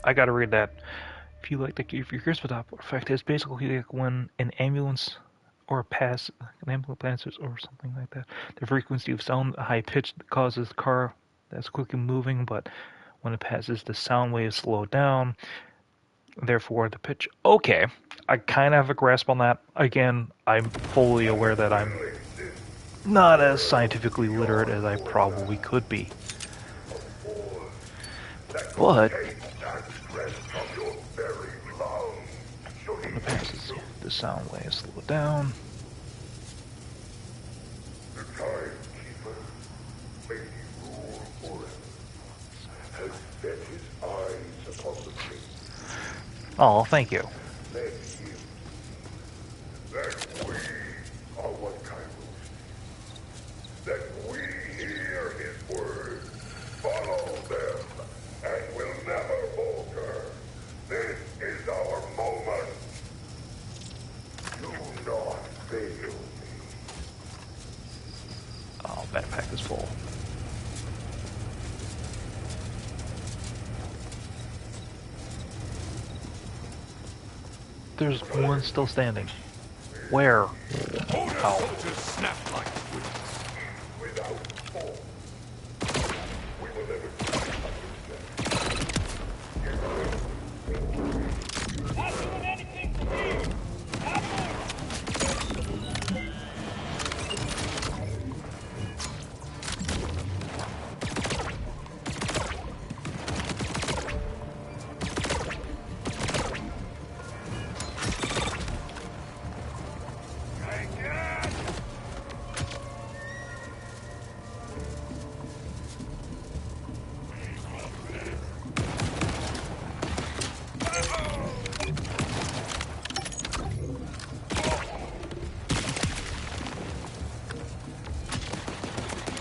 I gotta read that. If you're curious what the Doppler effect is, basically like when an ambulance or pass an ambulance passes or something like that. The frequency of sound high pitch causes the car that's quickly moving, but when it passes, the sound waves slow down. Therefore, the pitch. Okay, I kind of have a grasp on that. Again, I'm fully aware that I'm not as scientifically literate as I probably could be. But when it passes, the sound waves slow down. Oh, thank you. Oh, backpack is full. There's one still standing. Where? How?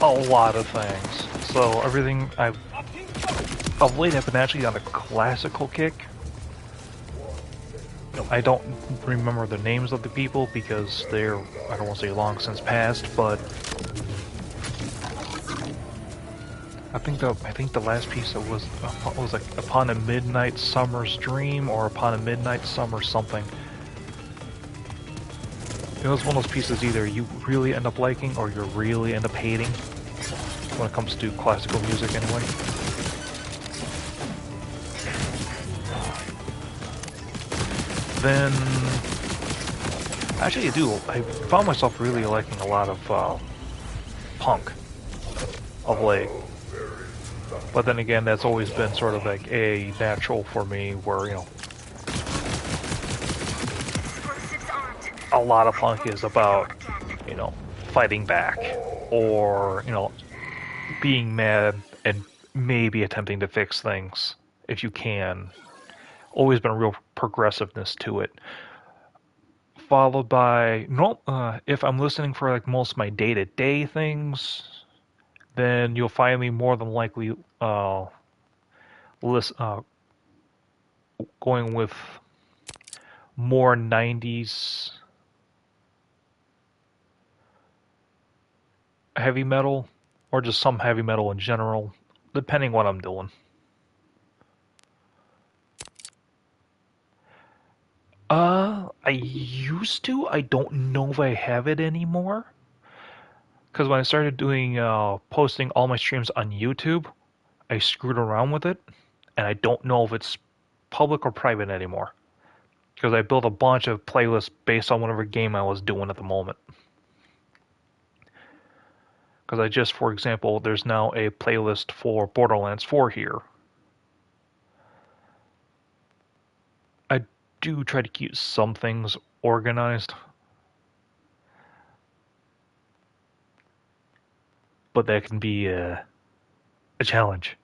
A lot of things. So everything of late I've been actually on a classical kick. I don't remember the names of the people because they're, I don't want to say long since passed, but I think the last piece that was like Upon a Midnight Summer's Dream or Upon a Midnight Summer something. It was one of those pieces either you really end up liking or you really end up hating when it comes to classical music anyway. Then, actually I found myself really liking a lot of punk of late. But then again, that's always been sort of like a natural for me where, you know, a lot of punk is about, you know, fighting back or, you know, being mad and maybe attempting to fix things if you can. Always been a real progressiveness to it. Followed by, if I'm listening for like most of my day-to-day things, then you'll find me more than likely going with more 90s heavy metal, or just some heavy metal in general, depending what I'm doing. I used to. I don't know if I have it anymore. Because when I started doing, posting all my streams on YouTube, I screwed around with it, and I don't know if it's public or private anymore. Because I built a bunch of playlists based on whatever game I was doing at the moment. Because I just, for example, there's now a playlist for Borderlands 4 here. I do try to keep some things organized. But that can be a challenge.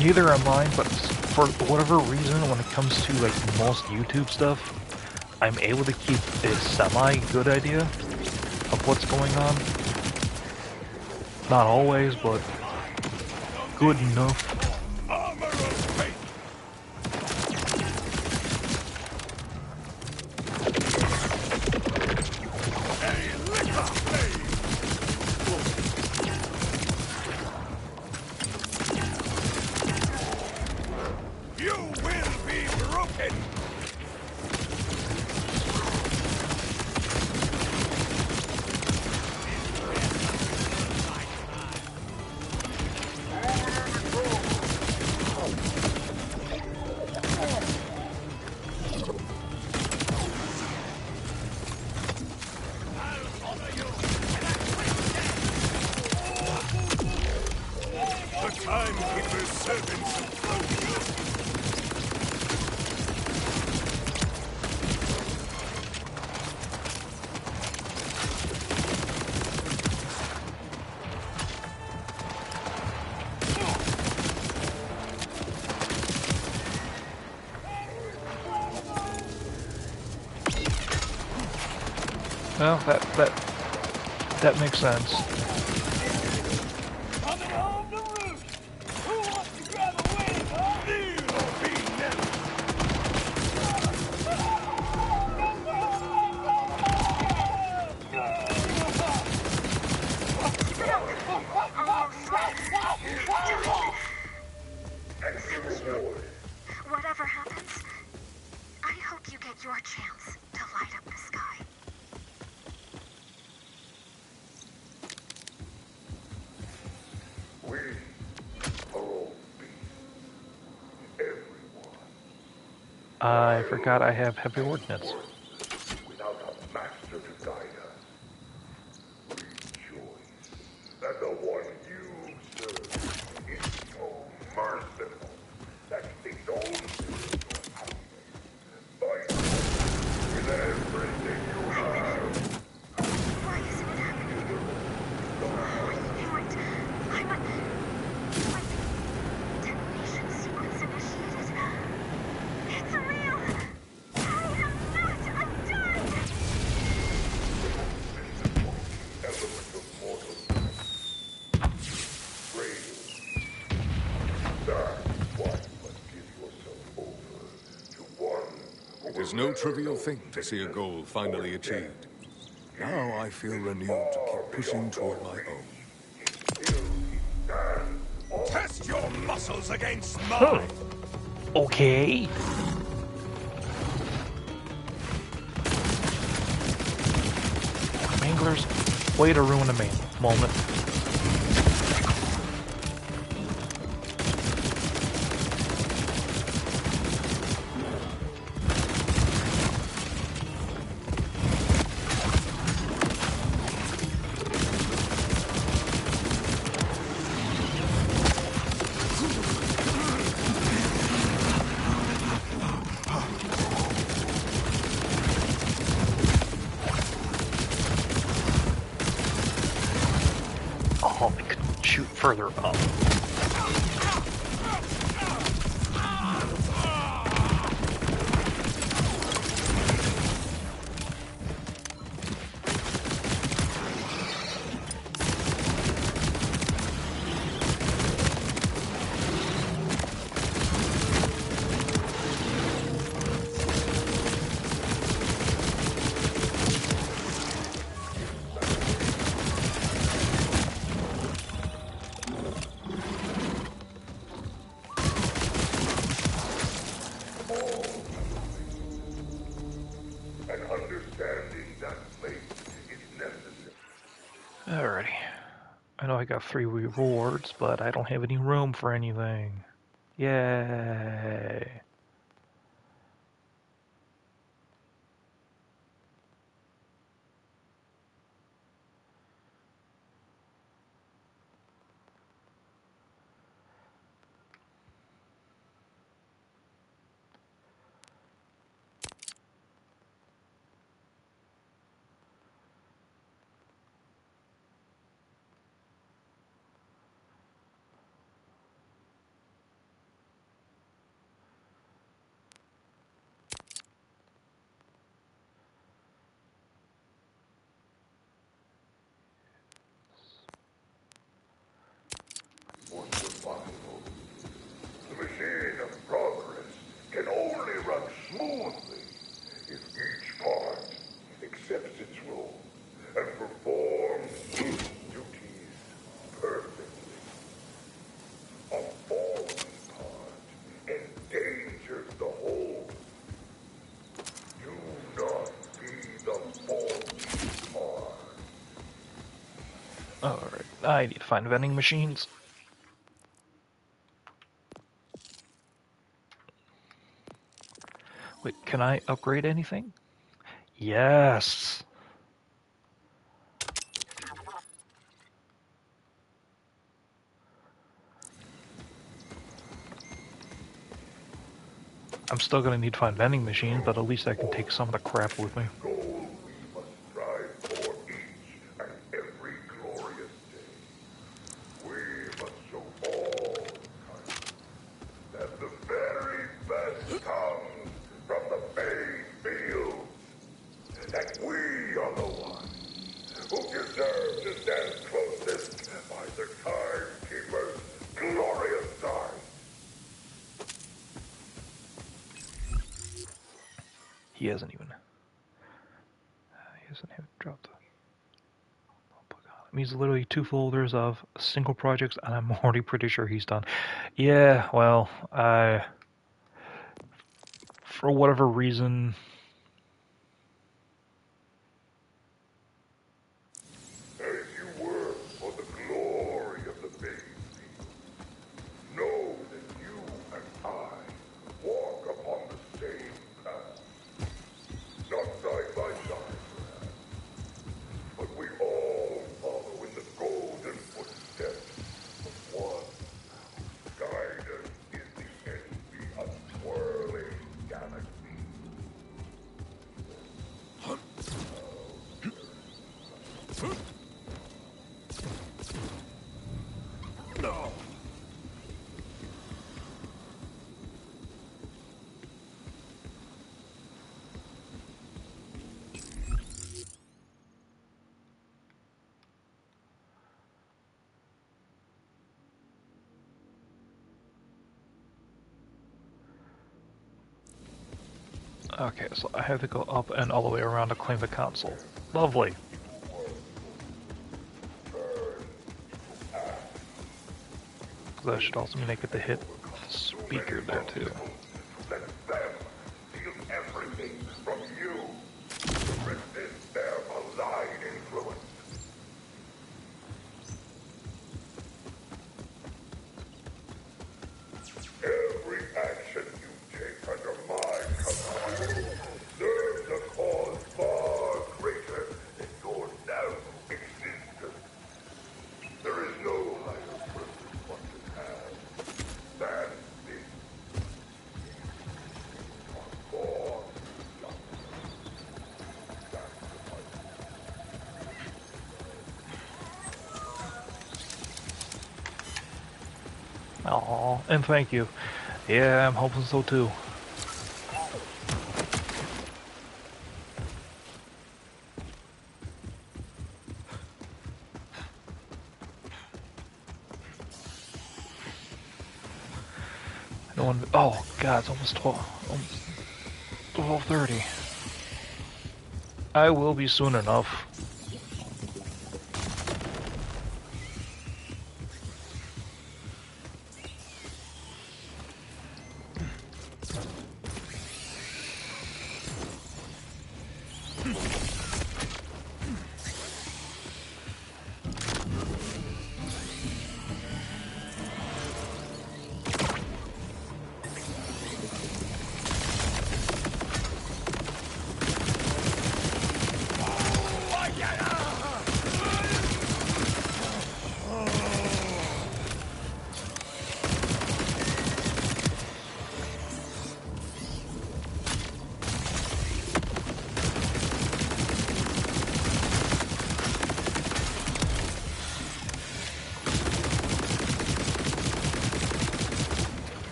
Neither am I, but for whatever reason, when it comes to like most YouTube stuff, I'm able to keep a semi-good idea of what's going on. Not always, but good enough.
Armor of fate. A liquor blade. You will be broken. The timekeeper's servants approach.
Well, that makes sense.
Coming home to roost. Who wants to grab a win, huh? Kneel or be never.
Whatever happens, I hope you get your chance to light up the sky.
We are all beasts. Everyone.
I forgot I have heavy ordnance.
Without a master to guide us. Rejoice that the one you serve is so merciful that he owns your happiness. Fight with everything you have.
Why isn't it happening? Wait, I'm a... Wait. Detonation sequence initiated. It's real! I am not undone!
Element of mortal frail. That's why you must give yourself over to one who
It is
will
no
never
trivial
know
thing to see a
sickness
goal finally
or
achieved.
death.
Now I feel renewed to keep pushing toward my own.
Still he stands on
Test your muscles against
Huh.
mine.
Okay. Anglers, way to ruin a moment. Oh, I could shoot further up.
and understanding that fate is necessary.
Alrighty. I know I got 3 rewards, but I don't have any room for anything. Yay. I need to find vending machines. Wait, can I upgrade anything? Yes. I'm still gonna need to find vending machines, but at least I can take some of the crap with me.
Goal we must strive for each and every glorious day. We must show all kindness that the very best comes from the bay fields. That we are the ones who deserve to stand closest by the Timekeeper's glorious side.
He hasn't even dropped the notebook on him. He's literally 2 folders of single projects, and I'm already pretty sure he's done. Yeah, well, for whatever reason,
As you work for the glory of the bay fields, know that you and I walk upon the same path. Not side by side, perhaps, but we all follow in the golden footsteps of one whose guidance is the envy of swirling galaxies.
No.
okay, so I have to go up and all the way around to claim the console. Lovely. That should also mean I get to hit the speaker there too.
Let them steal everything from you. Resist their malign influence. Every action you take under my command serves a cause far greater than your now existence. There is no higher purpose one can have than this. For
Aw, and thank you. Yeah, I'm hoping so too. No one. Oh God, it's almost 12. Almost 12:30. I will be soon enough.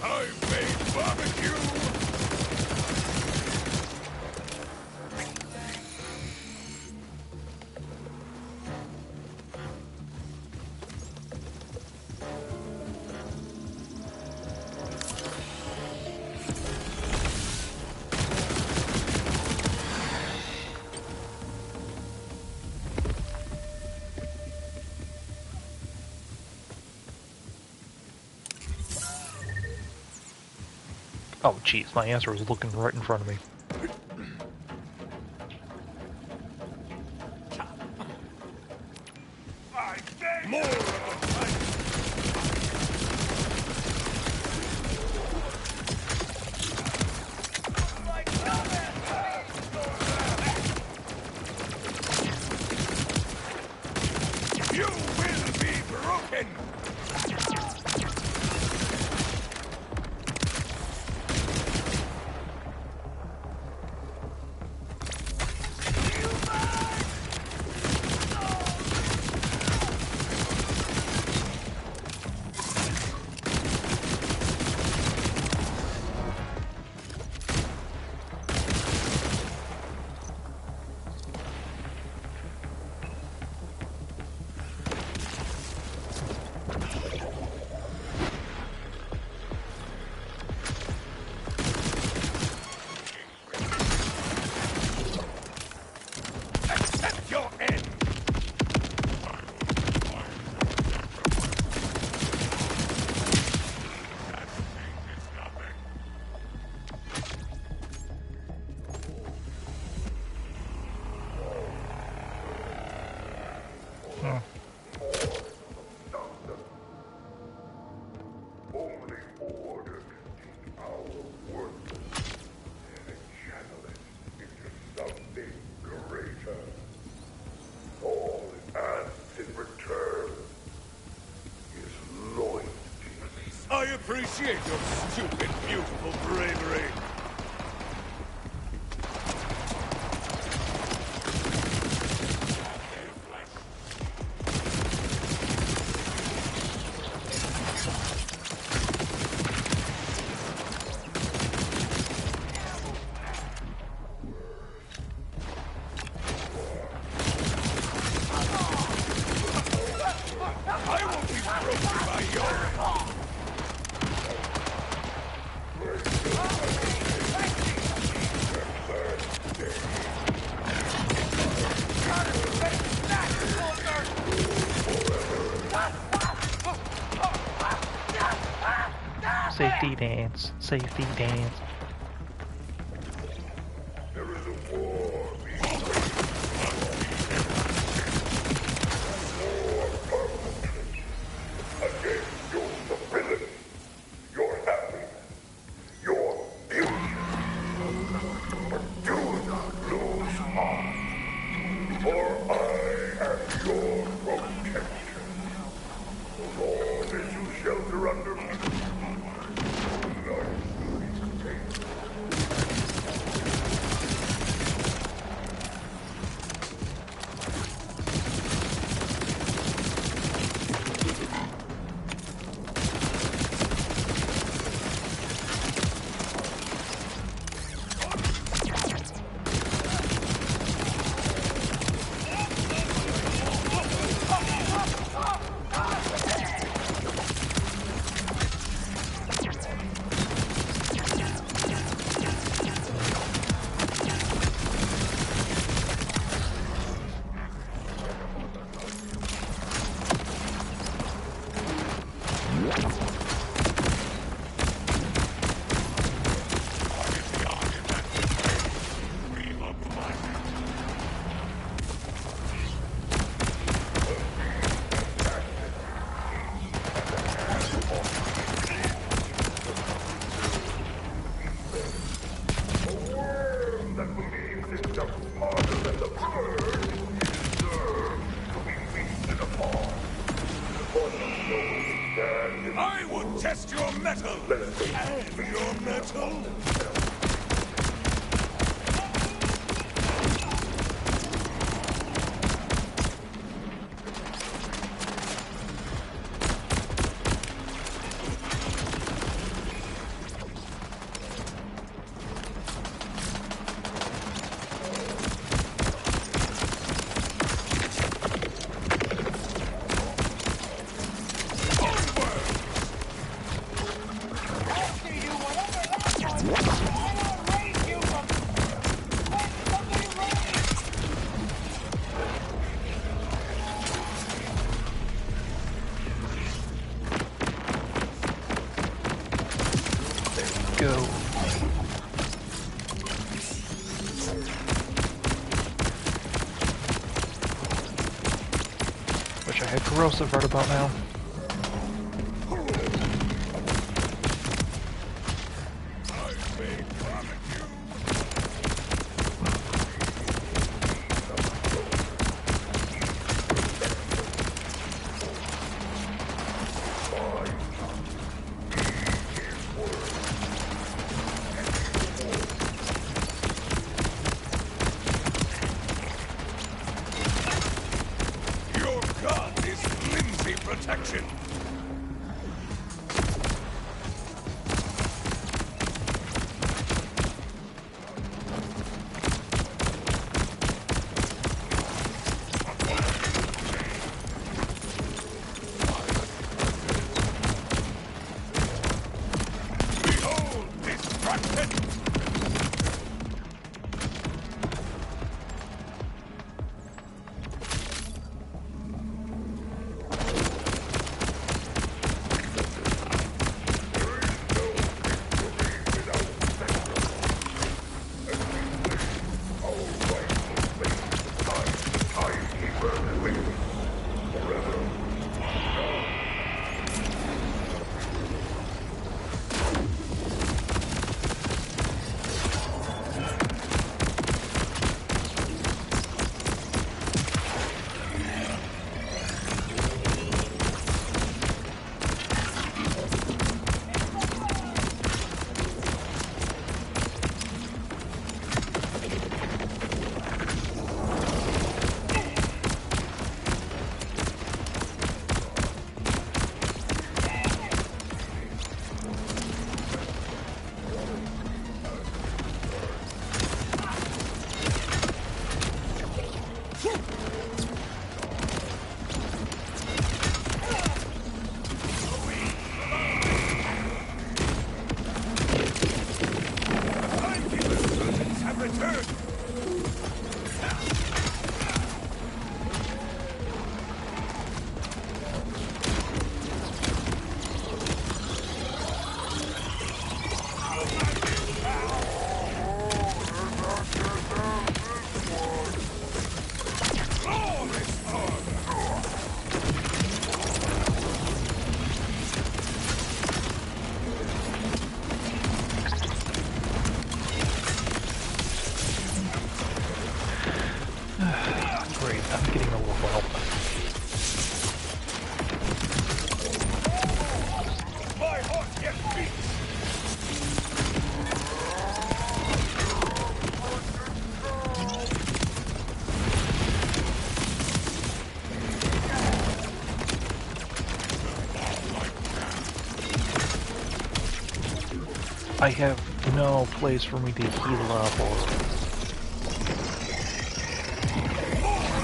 I've made barbecue.
Oh, jeez, my answer was looking right in front of me.
More of the fight. You will be broken! Accept your end!
Hmm.
Only order can take our worthless and channel it into something greater. All it asks in return is loyalty.
I appreciate your stupid, beautiful bravery. I won't be broken by your...
Safety dance, safety dance.
There is a war being waged. War permanently against your stability, your happiness, your future. But do not lose heart, for I am your protection. So long as you shelter under me, life will be safe.
I would test your metal! And your metal!
Go. Okay, corrosive right about now.
Your god is flimsy protection. Behold, destruction! Have returned!
Great, I'm getting a level up.
My heart gets beat!
I have no place for me to heal up or...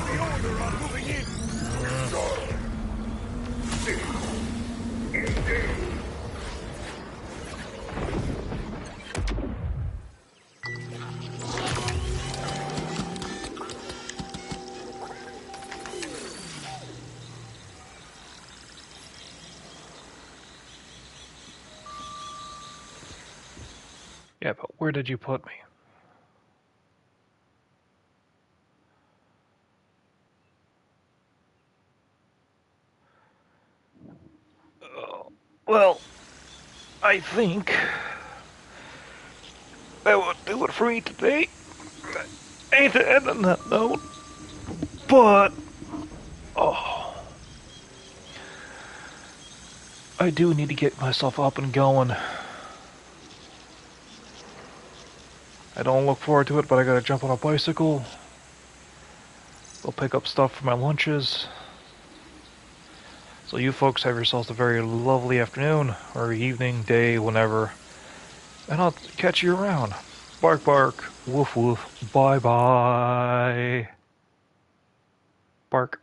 The order are moving in!
Yeah, but where did you put me? Well, I think that would do it for me today. I hate to end on that note, but oh, I do need to get myself up and going. I don't look forward to it, but I gotta jump on a bicycle. Go pick up stuff for my lunches. So you folks have yourselves a very lovely afternoon, or evening, day, whenever. And I'll catch you around. Bark bark, woof woof, bye bye. Bark.